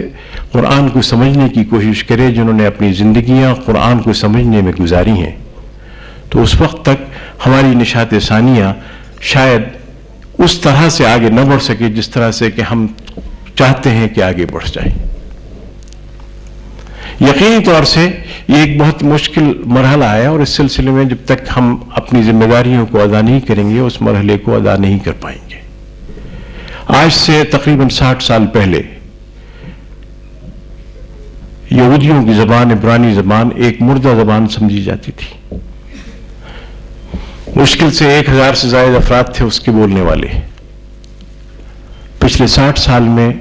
قرآن کو سمجھنے کی کوشش کرے جنہوں نے اپنی زندگیاں قرآن کو سمجھنے میں گزاری ہیں، تو اس وقت تک ہماری نشاط ثانیہ شاید اس طرح سے آگے نہ بڑھ سکے جس طرح سے کہ ہم چاہتے ہیں کہ آگے بڑھ جائیں۔ یقینی طور سے یہ ایک بہت مشکل مرحلہ ہے، اور اس سلسلے میں جب تک ہم اپنی ذمہ داریوں کو ادا نہیں کریں گے اس مرحلے کو ادا نہیں کر پائیں گے۔ آج سے تقریباً 60 سال پہلے یہودیوں کی زبان، عبرانی زبان، ایک مردہ زبان سمجھی جاتی تھی۔ مشکل سے 1000 سے زائد افراد تھے اس کے بولنے والے۔ پچھلے 60 سال میں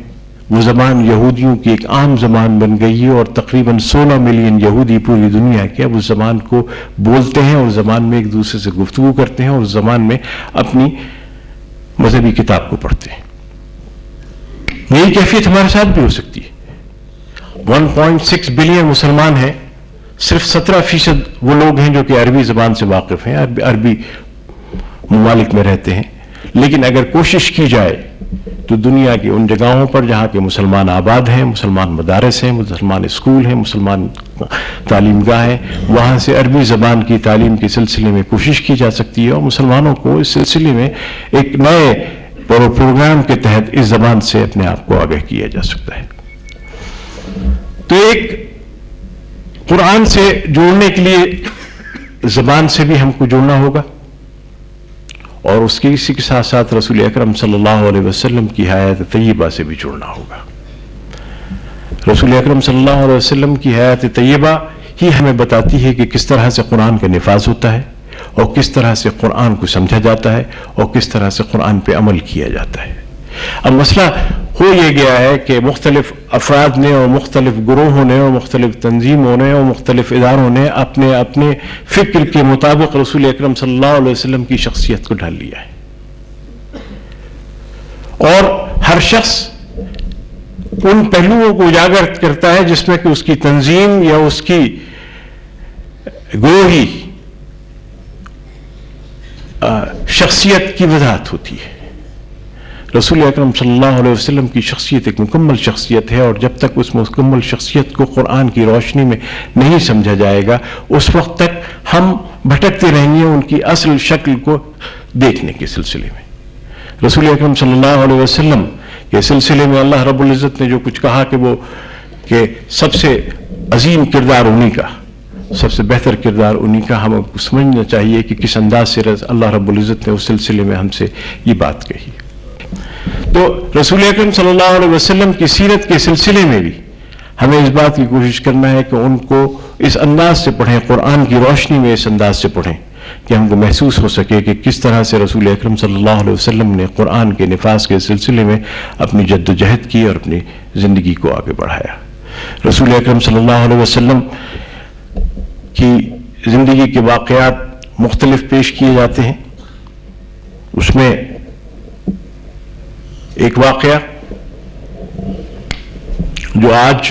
وہ زبان یہودیوں کی ایک عام زبان بن گئی ہے، اور تقریباً 16 ملین یہودی پوری دنیا کے اب اس زبان کو بولتے ہیں اور زبان میں ایک دوسرے سے گفتگو کرتے ہیں اور اس زبان میں اپنی مذہبی کتاب کو پڑھتے ہیں۔ یہی کیفیت ہمارے ساتھ بھی ہو سکتی ہے۔ 1.6 بلین مسلمان ہیں، صرف 17% وہ لوگ ہیں جو کہ عربی زبان سے واقف ہیں، عربی ممالک میں رہتے ہیں، لیکن اگر کوشش کی جائے تو دنیا کی ان جگہوں پر جہاں کے مسلمان آباد ہیں، مسلمان مدارس ہیں، مسلمان اسکول ہیں، مسلمان تعلیم گاہ ہیں، وہاں سے عربی زبان کی تعلیم کے سلسلے میں کوشش کی جا سکتی ہے، اور مسلمانوں کو اس سلسلے میں ایک نئے پروگرام کے تحت اس زبان سے اپنے آپ کو آگاہ کیا جا سکتا ہے۔ تو ایک قرآن سے جوڑنے کے لیے زبان سے بھی ہم کو جوڑنا ہوگا، اور اس کی اسی کے ساتھ ساتھ رسول اکرم صلی اللہ علیہ وسلم کی حیات طیبہ سے بھی جڑنا ہوگا. رسول اکرم صلی اللہ علیہ وسلم کی حیات طیبہ ہی ہمیں بتاتی ہے کہ کس طرح سے قرآن کا نفاذ ہوتا ہے اور کس طرح سے قرآن کو سمجھا جاتا ہے اور کس طرح سے قرآن پہ عمل کیا جاتا ہے. اب مسئلہ ہو یہ گیا ہے کہ مختلف افراد نے اور مختلف گروہوں نے اور مختلف تنظیموں نے اور مختلف اداروں نے اپنے اپنے فکر کے مطابق رسول اکرم صلی اللہ علیہ وسلم کی شخصیت کو ڈھال لیا ہے، اور ہر شخص ان پہلوؤں کو اجاگر کرتا ہے جس میں کہ اس کی تنظیم یا اس کی گروہی شخصیت کی وضاحت ہوتی ہے. رسول اکرم صلی اللہ علیہ وسلم کی شخصیت ایک مکمل شخصیت ہے، اور جب تک اس مکمل شخصیت کو قرآن کی روشنی میں نہیں سمجھا جائے گا اس وقت تک ہم بھٹکتے رہیں گے ان کی اصل شکل کو دیکھنے کے سلسلے میں. رسول اکرم صلی اللہ علیہ وسلم کے سلسلے میں اللہ رب العزت نے جو کچھ کہا کہ سب سے عظیم کردار انہی کا، سب سے بہتر کردار انہی کا، ہمیں سمجھنا چاہیے کہ کس انداز سے اللہ رب العزت نے اس سلسلے میں ہم سے یہ بات کہی. تو رسول اکرم صلی اللہ علیہ وسلم کی سیرت کے سلسلے میں بھی ہمیں اس بات کی کوشش کرنا ہے کہ ان کو اس انداز سے پڑھیں، قرآن کی روشنی میں اس انداز سے پڑھیں کہ ہم کو محسوس ہو سکے کہ کس طرح سے رسول اکرم صلی اللہ علیہ وسلم نے قرآن کے نفاذ کے سلسلے میں اپنی جد و جہد کی اور اپنی زندگی کو آگے بڑھایا. رسول اکرم صلی اللہ علیہ وسلم کی زندگی کے واقعات مختلف پیش کیے جاتے ہیں. اس میں ایک واقعہ جو آج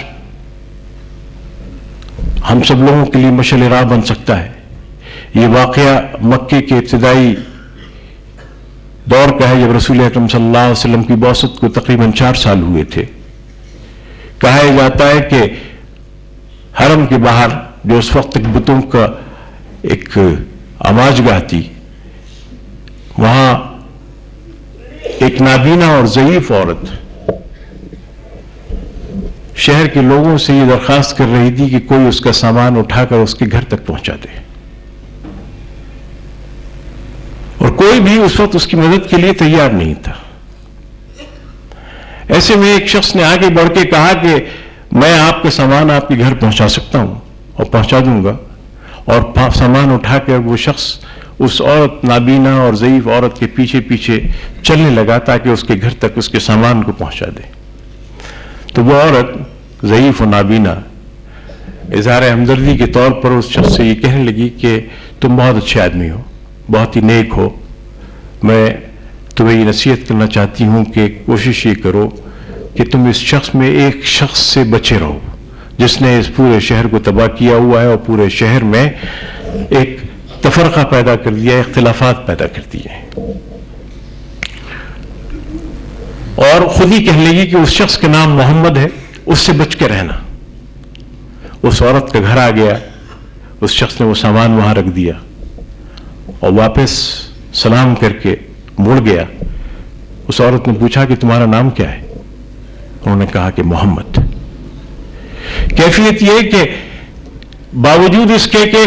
ہم سب لوگوں کے لیے مشعل راہ بن سکتا ہے، یہ واقعہ مکے کے ابتدائی دور کا ہے جب رسول اکرم صلی اللہ علیہ وسلم کی بعثت کو تقریباً 4 سال ہوئے تھے. کہا جاتا ہے کہ حرم کے باہر جو اس وقت تک بتوں کا ایک آماج گاہ تھی، وہاں ایک نابینا اور ضعیف عورت شہر کے لوگوں سے یہ درخواست کر رہی تھی کہ کوئی اس کا سامان اٹھا کر اس کے گھر تک پہنچا دے، اور کوئی بھی اس وقت اس کی مدد کے لیے تیار نہیں تھا. ایسے میں ایک شخص نے آگے بڑھ کے کہا کہ میں آپ کا سامان آپ کے گھر پہنچا سکتا ہوں اور پہنچا دوں گا، اور سامان اٹھا کر وہ شخص اس عورت نابینا اور ضعیف عورت کے پیچھے پیچھے چلنے لگا تاکہ اس کے گھر تک اس کے سامان کو پہنچا دے. تو وہ عورت ضعیف و نابینا اظہار ہمدردی کے طور پر اس شخص سے یہ کہنے لگی کہ تم بہت اچھے آدمی ہو، بہت ہی نیک ہو، میں تمہیں یہ نصیحت کرنا چاہتی ہوں کہ کوشش یہ کرو کہ تم اس شخص میں ایک شخص سے بچے رہو جس نے اس پورے شہر کو تباہ کیا ہوا ہے اور پورے شہر میں ایک تفرقہ پیدا کر دیا، اختلافات پیدا کر دیے ہیں. اور خود ہی کہنے لگی کہ اس شخص کا نام محمد ہے، اس سے بچ کے رہنا. اس عورت کا گھر آ گیا، اس شخص نے وہ سامان وہاں رکھ دیا اور واپس سلام کر کے مڑ گیا. اس عورت نے پوچھا کہ تمہارا نام کیا ہے؟ انہوں نے کہا کہ محمد. کیفیت یہ کہ باوجود اس کے کہ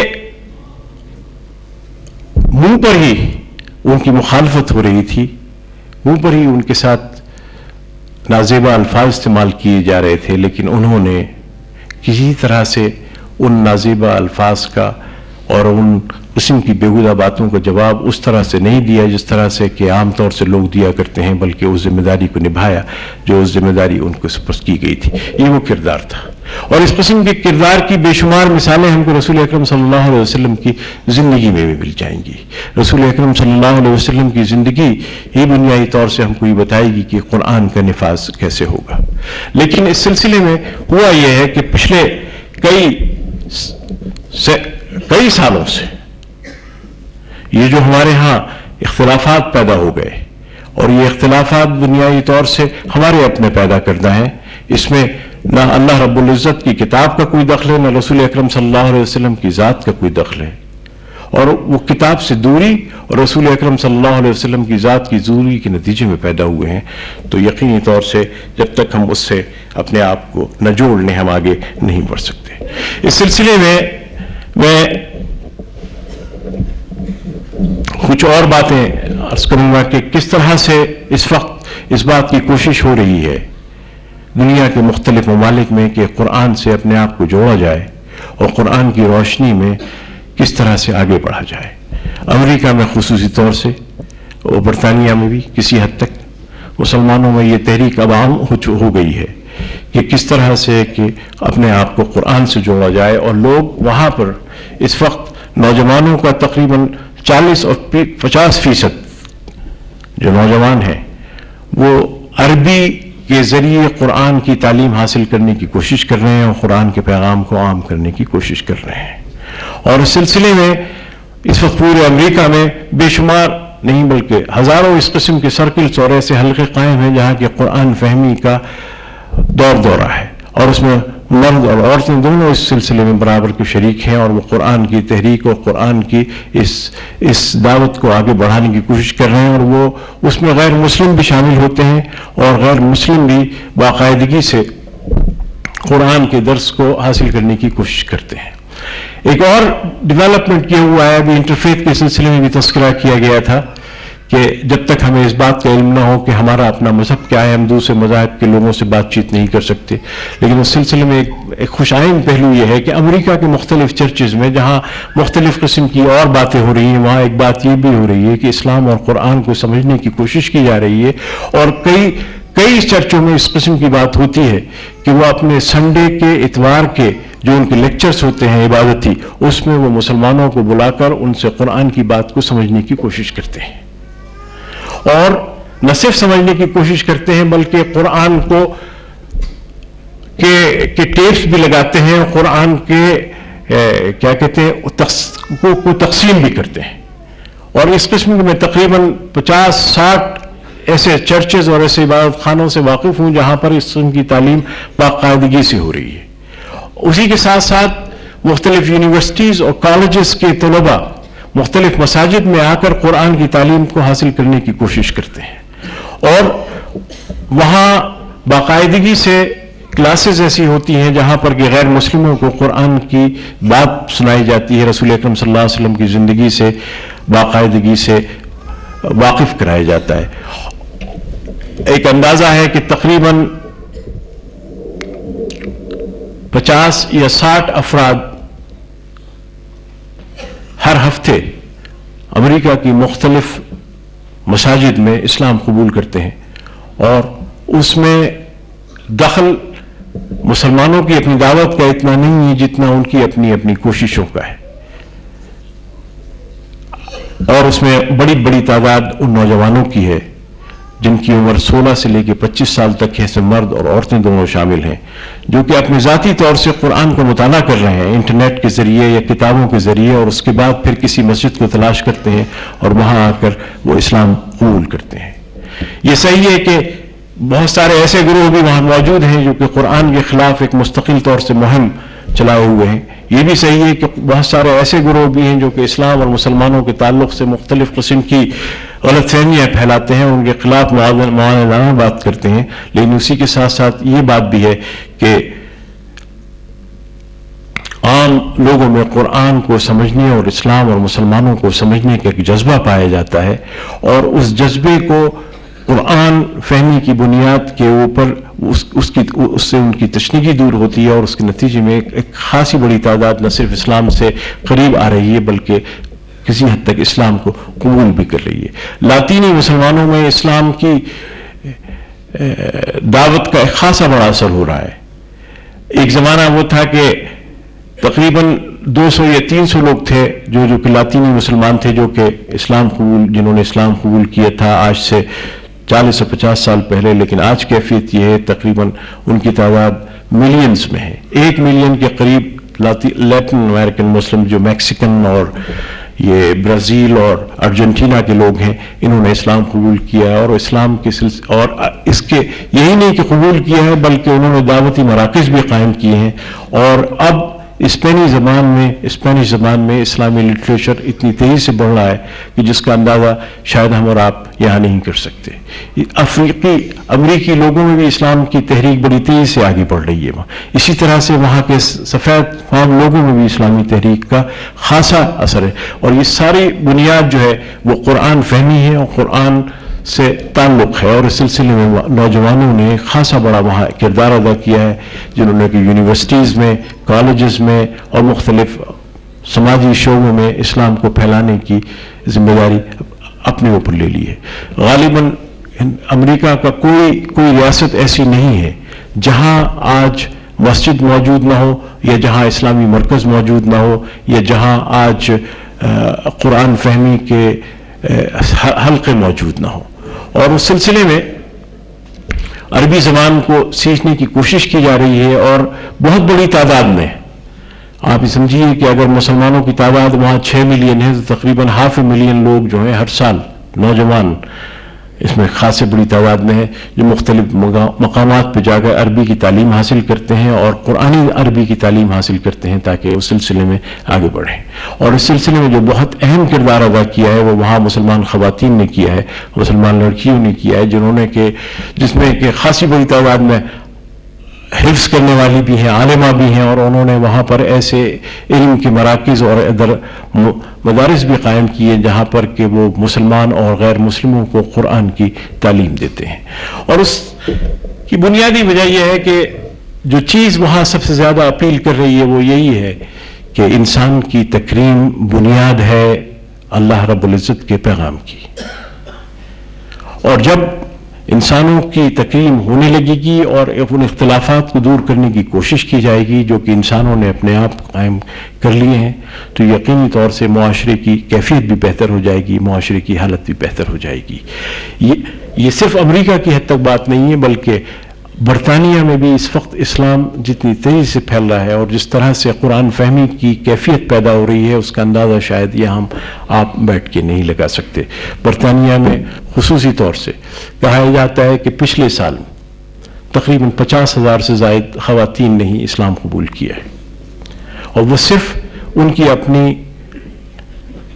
منہ پر ہی ان کی مخالفت ہو رہی تھی، منہ پر ہی ان کے ساتھ نازیبا الفاظ استعمال کیے جا رہے تھے، لیکن انہوں نے کسی طرح سے ان نازیبا الفاظ کا اور ان قسم کی بیہودہ باتوں کا جواب اس طرح سے نہیں دیا جس طرح سے کہ عام طور سے لوگ دیا کرتے ہیں، بلکہ اس ذمہ داری کو نبھایا جو اس ذمہ داری ان کو سپرد کی گئی تھی. یہ وہ کردار تھا، اور اس قسم کے کردار کی بے شمار مثالیں ہم کو رسول اکرم صلی اللہ علیہ وسلم کی زندگی میں بھی مل جائیں گی. رسول اکرم صلی اللہ علیہ وسلم کی زندگی ہی بنیادی طور سے ہم کو یہ بتائے گی کہ قرآن کا نفاذ کیسے ہوگا. لیکن اس سلسلے میں ہوا یہ ہے کہ پچھلے کئی سالوں سے یہ جو ہمارے ہاں اختلافات پیدا ہو گئے، اور یہ اختلافات بنیادی طور سے ہمارے اپنے پیدا کردہ ہیں، اس میں نہ اللہ رب العزت کی کتاب کا کوئی دخل ہے، نہ رسول اکرم صلی اللہ علیہ وسلم کی ذات کا کوئی دخل ہے، اور وہ کتاب سے دوری اور رسول اکرم صلی اللہ علیہ وسلم کی ذات کی دوری کے نتیجے میں پیدا ہوئے ہیں. تو یقینی طور سے جب تک ہم اس سے اپنے آپ کو نہ جوڑ لیں ہم آگے نہیں بڑھ سکتے. اس سلسلے میں کچھ اور باتیں عرض کروں گا کہ کس طرح سے اس وقت اس بات کی کوشش ہو رہی ہے دنیا کے مختلف ممالک میں کہ قرآن سے اپنے آپ کو جوڑا جائے اور قرآن کی روشنی میں کس طرح سے آگے بڑھا جائے. امریکہ میں خصوصی طور سے اور برطانیہ میں بھی کسی حد تک مسلمانوں میں یہ تحریک اب عام ہو گئی ہے کہ کس طرح سے کہ اپنے آپ کو قرآن سے جوڑا جائے. اور لوگ وہاں پر اس وقت نوجوانوں کا تقریباً 40 اور 50% جو نوجوان ہیں وہ عربی کے ذریعے قرآن کی تعلیم حاصل کرنے کی کوشش کر رہے ہیں اور قرآن کے پیغام کو عام کرنے کی کوشش کر رہے ہیں. اور اس سلسلے میں اس وقت پورے امریکہ میں بے شمار نہیں بلکہ ہزاروں اس قسم کے سرکلز اور ایسے حلقے قائم ہیں جہاں کہ قرآن فہمی کا دورہ ہے اور اس میں مرد اور عورتیں دونوں اس سلسلے میں برابر کے شریک ہیں اور وہ قرآن کی تحریک اور قرآن کی اس دعوت کو آگے بڑھانے کی کوشش کر رہے ہیں. اور وہ اس میں غیر مسلم بھی شامل ہوتے ہیں اور غیر مسلم بھی باقاعدگی سے قرآن کے درس کو حاصل کرنے کی کوشش کرتے ہیں. ایک اور ڈیولپمنٹ کیا ہوا ہے ابھی انٹرفیتھ کے سلسلے میں بھی تذکرہ کیا گیا تھا کہ جب تک ہمیں اس بات کا علم نہ ہو کہ ہمارا اپنا مذہب کیا ہے ہم دوسرے مذاہب کے لوگوں سے بات چیت نہیں کر سکتے. لیکن اس سلسلے میں ایک خوش آئند پہلو یہ ہے کہ امریکہ کے مختلف چرچز میں جہاں مختلف قسم کی اور باتیں ہو رہی ہیں وہاں ایک بات یہ بھی ہو رہی ہے کہ اسلام اور قرآن کو سمجھنے کی کوشش کی جا رہی ہے. اور کئی چرچوں میں اس قسم کی بات ہوتی ہے کہ وہ اپنے سنڈے کے اتوار کے جو ان کے لیکچرز ہوتے ہیں عبادتی اس میں وہ مسلمانوں کو بلا کر ان سے قرآن کی بات کو سمجھنے کی کوشش کرتے ہیں. اور نہ صرف سمجھنے کی کوشش کرتے ہیں بلکہ قرآن کو ٹیپس بھی لگاتے ہیں قرآن کے کیا کہتے ہیں کو تقسیم بھی کرتے ہیں. اور اس قسم میں تقریباً 50-60 ایسے چرچز اور ایسے عبادت خانوں سے واقف ہوں جہاں پر اس قسم کی تعلیم باقاعدگی سے ہو رہی ہے. اسی کے ساتھ ساتھ مختلف یونیورسٹیز اور کالجز کے طلباء مختلف مساجد میں آ کر قرآن کی تعلیم کو حاصل کرنے کی کوشش کرتے ہیں اور وہاں باقاعدگی سے کلاسز ایسی ہوتی ہیں جہاں پر کہ غیر مسلموں کو قرآن کی بات سنائی جاتی ہے رسول اکرم صلی اللہ علیہ وسلم کی زندگی سے باقاعدگی سے واقف کرایا جاتا ہے. ایک اندازہ ہے کہ تقریباً 50 یا 60 افراد ہر ہفتے امریکہ کی مختلف مساجد میں اسلام قبول کرتے ہیں اور اس میں دخل مسلمانوں کی اپنی دعوت کا اتنا نہیں ہے جتنا ان کی اپنی کوششوں کا ہے. اور اس میں بڑی تعداد ان نوجوانوں کی ہے جن کی عمر 16 سے لے کے 25 سال تک ہے. سے مرد اور عورتیں دونوں شامل ہیں جو کہ اپنے ذاتی طور سے قرآن کو مطالعہ کر رہے ہیں انٹرنیٹ کے ذریعے یا کتابوں کے ذریعے اور اس کے بعد پھر کسی مسجد کو تلاش کرتے ہیں اور وہاں آ کر وہ اسلام قبول کرتے ہیں. یہ صحیح ہے کہ بہت سارے ایسے گروہ بھی وہاں موجود ہیں جو کہ قرآن کے خلاف ایک مستقل طور سے مہم چلائے ہوئے ہیں. یہ بھی صحیح ہے کہ بہت سارے ایسے گروہ بھی ہیں جو کہ اسلام اور مسلمانوں کے تعلق سے مختلف قسم کی غلط فہمیاں پھیلاتے ہیں ان کے خلاف معاونانہ بات کرتے ہیں. لیکن اسی کے ساتھ ساتھ یہ بات بھی ہے کہ عام لوگوں میں قرآن کو سمجھنے اور اسلام اور مسلمانوں کو سمجھنے کا ایک جذبہ پایا جاتا ہے اور اس جذبے کو قرآن فہمی کی بنیاد کے اوپر اس سے ان کی تشنیگی دور ہوتی ہے اور اس کے نتیجے میں ایک خاصی بڑی تعداد نہ صرف اسلام سے قریب آ رہی ہے بلکہ کسی حد تک اسلام کو قبول بھی کر رہی ہے. لاطینی مسلمانوں میں اسلام کی دعوت کا ایک خاصا بڑا اثر ہو رہا ہے. ایک زمانہ وہ تھا کہ تقریباً 200 یا 300 لوگ تھے جو کہ لاطینی مسلمان تھے جو کہ جنہوں نے اسلام قبول کیا تھا آج سے 40 سے 50 سال پہلے. لیکن آج کیفیت یہ ہے تقریباً ان کی تعداد ملینز میں ہے. 1 ملین کے قریب لیٹن امریکن مسلم جو میکسیکن اور یہ برازیل اور ارجنٹینا کے لوگ ہیں انہوں نے اسلام قبول کیا ہے. اور اسلام کے اور اس کے یہی نہیں کہ قبول کیا ہے بلکہ انہوں نے دعوتی مراکز بھی قائم کیے ہیں اور اب اسپینش زبان میں اسلامی لٹریچر اتنی تیزی سے بڑھ رہا ہے کہ جس کا اندازہ شاید ہم اور آپ یہاں نہیں کر سکتے. امریکی لوگوں میں بھی اسلام کی تحریک بڑی تیزی سے آگے بڑھ رہی ہے. اسی طرح سے وہاں کے سفید فام لوگوں میں بھی اسلامی تحریک کا خاصا اثر ہے. اور یہ ساری بنیاد جو ہے وہ قرآن فہمی ہے اور قرآن سے تعلق ہے. اور اس سلسلے میں نوجوانوں نے خاصا بڑا وہاں کردار ادا کیا ہے، جنہوں نے کہ یونیورسٹیز میں، کالجز میں اور مختلف سماجی شعبوں میں اسلام کو پھیلانے کی ذمہ داری اپنے اوپر لے لی ہے. غالباً امریکہ کا کوئی ریاست ایسی نہیں ہے جہاں آج مسجد موجود نہ ہو، یا جہاں اسلامی مرکز موجود نہ ہو، یا جہاں آج قرآن فہمی کے حلقے موجود نہ ہوں. اور اس سلسلے میں عربی زبان کو سیکھنے کی کوشش کی جا رہی ہے، اور بہت بڑی تعداد میں. آپ یہ سمجھیے کہ اگر مسلمانوں کی تعداد وہاں 6 ملین ہے تو تقریباً 500 ملین لوگ جو ہیں ہر سال نوجوان اس میں خاصے بڑی تعداد میں ہے، جو مختلف مقامات پہ جا کر عربی کی تعلیم حاصل کرتے ہیں اور قرآنی عربی کی تعلیم حاصل کرتے ہیں تاکہ اس سلسلے میں آگے بڑھیں. اور اس سلسلے میں جو بہت اہم کردار ادا کیا ہے وہ وہاں مسلمان خواتین نے کیا ہے، مسلمان لڑکیوں نے کیا ہے، جس میں کہ خاصی بڑی تعداد میں حفظ کرنے والی بھی ہیں، عالمہ بھی ہیں، اور انہوں نے وہاں پر ایسے علم کے مراکز اور مدارس بھی قائم کیے جہاں پر کہ وہ مسلمان اور غیر مسلموں کو قرآن کی تعلیم دیتے ہیں. اور اس کی بنیادی وجہ یہ ہے کہ جو چیز وہاں سب سے زیادہ اپیل کر رہی ہے وہ یہی ہے کہ انسان کی تکریم بنیاد ہے اللہ رب العزت کے پیغام کی. اور جب انسانوں کی تکریم ہونے لگے گی اور ان اختلافات کو دور کرنے کی کوشش کی جائے گی جو کہ انسانوں نے اپنے آپ قائم کر لیے ہیں، تو یقینی طور سے معاشرے کی کیفیت بھی بہتر ہو جائے گی، معاشرے کی حالت بھی بہتر ہو جائے گی. یہ صرف امریکہ کی حد تک بات نہیں ہے، بلکہ برطانیہ میں بھی اس وقت اسلام جتنی تیزی سے پھیل رہا ہے اور جس طرح سے قرآن فہمی کی کیفیت پیدا ہو رہی ہے اس کا اندازہ شاید یہ آپ بیٹھ کے نہیں لگا سکتے. برطانیہ میں خصوصی طور سے کہا جاتا ہے کہ پچھلے سال تقریباً 50,000 سے زائد خواتین نے ہی اسلام قبول کیا ہے، اور وہ صرف ان کی اپنی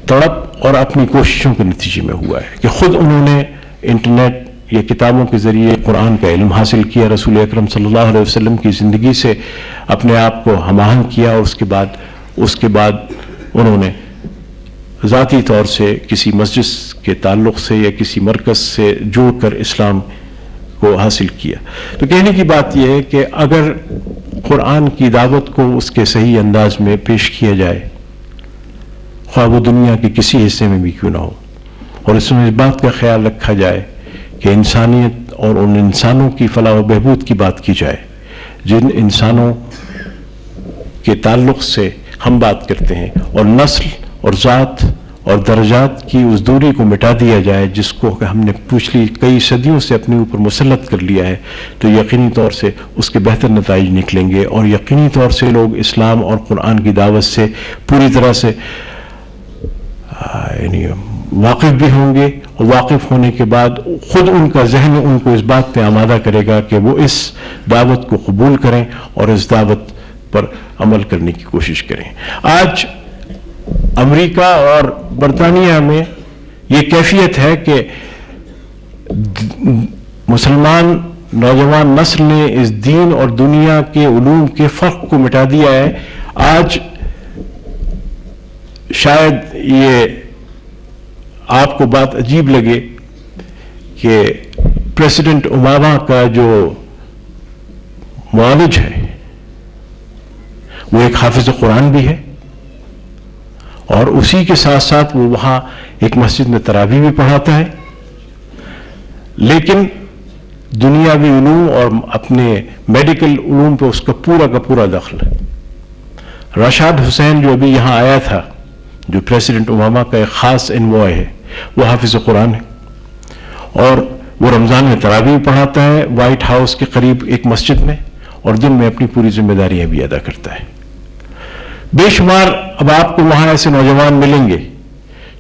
تڑپ اور اپنی کوششوں کے نتیجے میں ہوا ہے کہ خود انہوں نے انٹرنیٹ یا کتابوں کے ذریعے قرآن کا علم حاصل کیا، رسول اکرم صلی اللہ علیہ وسلم کی زندگی سے اپنے آپ کو ہم آہنگ کیا، اور اس کے بعد انہوں نے ذاتی طور سے کسی مسجد کے تعلق سے یا کسی مرکز سے جڑ کر اسلام کو حاصل کیا. تو کہنے کی بات یہ ہے کہ اگر قرآن کی دعوت کو اس کے صحیح انداز میں پیش کیا جائے، خواہ وہ دنیا کے کسی حصے میں بھی کیوں نہ ہو، اور اس میں اس بات کا خیال رکھا جائے کہ انسانیت اور ان انسانوں کی فلاح و بہبود کی بات کی جائے جن انسانوں کے تعلق سے ہم بات کرتے ہیں، اور نسل اور ذات اور درجات کی اس دوری کو مٹا دیا جائے جس کو ہم نے پچھلی کئی صدیوں سے اپنے اوپر مسلط کر لیا ہے، تو یقینی طور سے اس کے بہتر نتائج نکلیں گے، اور یقینی طور سے لوگ اسلام اور قرآن کی دعوت سے پوری طرح سے واقف بھی ہوں گے، اور واقف ہونے کے بعد خود ان کا ذہن ان کو اس بات پہ آمادہ کرے گا کہ وہ اس دعوت کو قبول کریں اور اس دعوت پر عمل کرنے کی کوشش کریں. آج امریکہ اور برطانیہ میں یہ کیفیت ہے کہ مسلمان نوجوان نسل نے اس دین اور دنیا کے علوم کے فرق کو مٹا دیا ہے. آج شاید یہ آپ کو بات عجیب لگے کہ پریزیڈنٹ اوباما کا جو معالج ہے وہ ایک حافظ قرآن بھی ہے، اور اسی کے ساتھ ساتھ وہ وہاں ایک مسجد میں تراویح بھی پڑھاتا ہے، لیکن دنیاوی علوم اور اپنے میڈیکل علوم پہ اس کا پورا دخل ہے. راشد حسین جو ابھی یہاں آیا تھا، جو پریزیڈنٹ اوباما کا ایک خاص انوائے ہے، وہ حافظ قرآن ہے، اور وہ رمضان میں تراویح پڑھاتا ہے وائٹ ہاؤس کے قریب ایک مسجد میں، اور دن میں اپنی پوری ذمہ داریاں بھی ادا کرتا ہے. بے شمار اب آپ کو وہاں ایسے نوجوان ملیں گے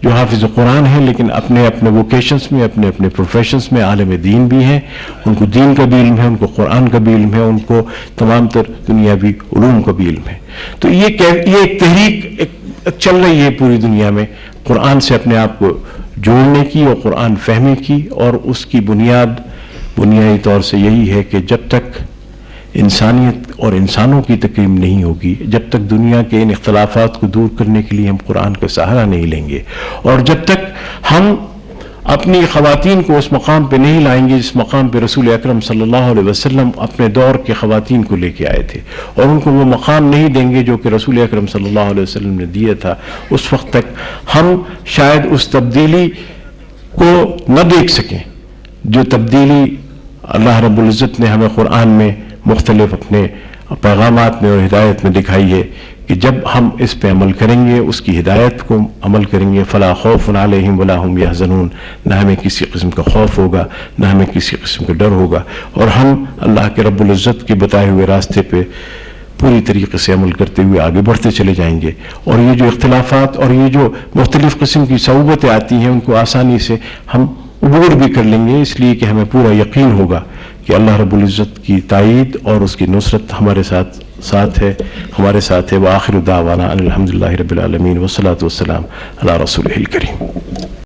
جو حافظ قرآن ہیں لیکن اپنے اپنے ووکیشنز میں اپنے اپنے پروفیشنز میں عالم دین بھی ہیں، ان کو دین کا بھی علم ہے، ان کو قرآن کا بھی علم ہے، ان کو تمام تر دنیاوی علوم کا بھی علم ہے۔ تو یہ ایک تحریک چل رہی ہے پوری دنیا میں قرآن سے اپنے آپ کو جوڑنے کی اور قرآن فہمے کی، اور اس کی بنیادی طور سے یہی ہے کہ جب تک انسانیت اور انسانوں کی تکریم نہیں ہوگی، جب تک دنیا کے ان اختلافات کو دور کرنے کے لیے ہم قرآن کا سہارا نہیں لیں گے، اور جب تک ہم اپنی خواتین کو اس مقام پہ نہیں لائیں گے جس مقام پہ رسول اکرم صلی اللہ علیہ وسلم اپنے دور کے خواتین کو لے کے آئے تھے، اور ان کو وہ مقام نہیں دیں گے جو کہ رسول اکرم صلی اللہ علیہ وسلم نے دیا تھا، اس وقت تک ہم شاید اس تبدیلی کو نہ دیکھ سکیں جو تبدیلی اللہ رب العزت نے ہمیں قرآن میں مختلف اپنے پیغامات میں اور ہدایت میں دکھائی ہے کہ جب ہم اس پہ عمل کریں گے، اس کی ہدایت کو عمل کریں گے، فلا خوف علیہم ولا هم یحزنون، نہ ہمیں کسی قسم کا خوف ہوگا، نہ ہمیں کسی قسم کا ڈر ہوگا، اور ہم اللہ کے رب العزت کے بتائے ہوئے راستے پہ پوری طریقے سے عمل کرتے ہوئے آگے بڑھتے چلے جائیں گے، اور یہ جو اختلافات اور یہ جو مختلف قسم کی صعوبتیں آتی ہیں ان کو آسانی سے ہم عبور بھی کر لیں گے، اس لیے کہ ہمیں پورا یقین ہوگا کہ اللہ رب العزت کی تائید اور اس کی نصرت ہمارے ساتھ ہے۔ وآخر دعوانا ان الحمدللہ رب العالمین والصلاة والسلام علی رسولہ الکریم۔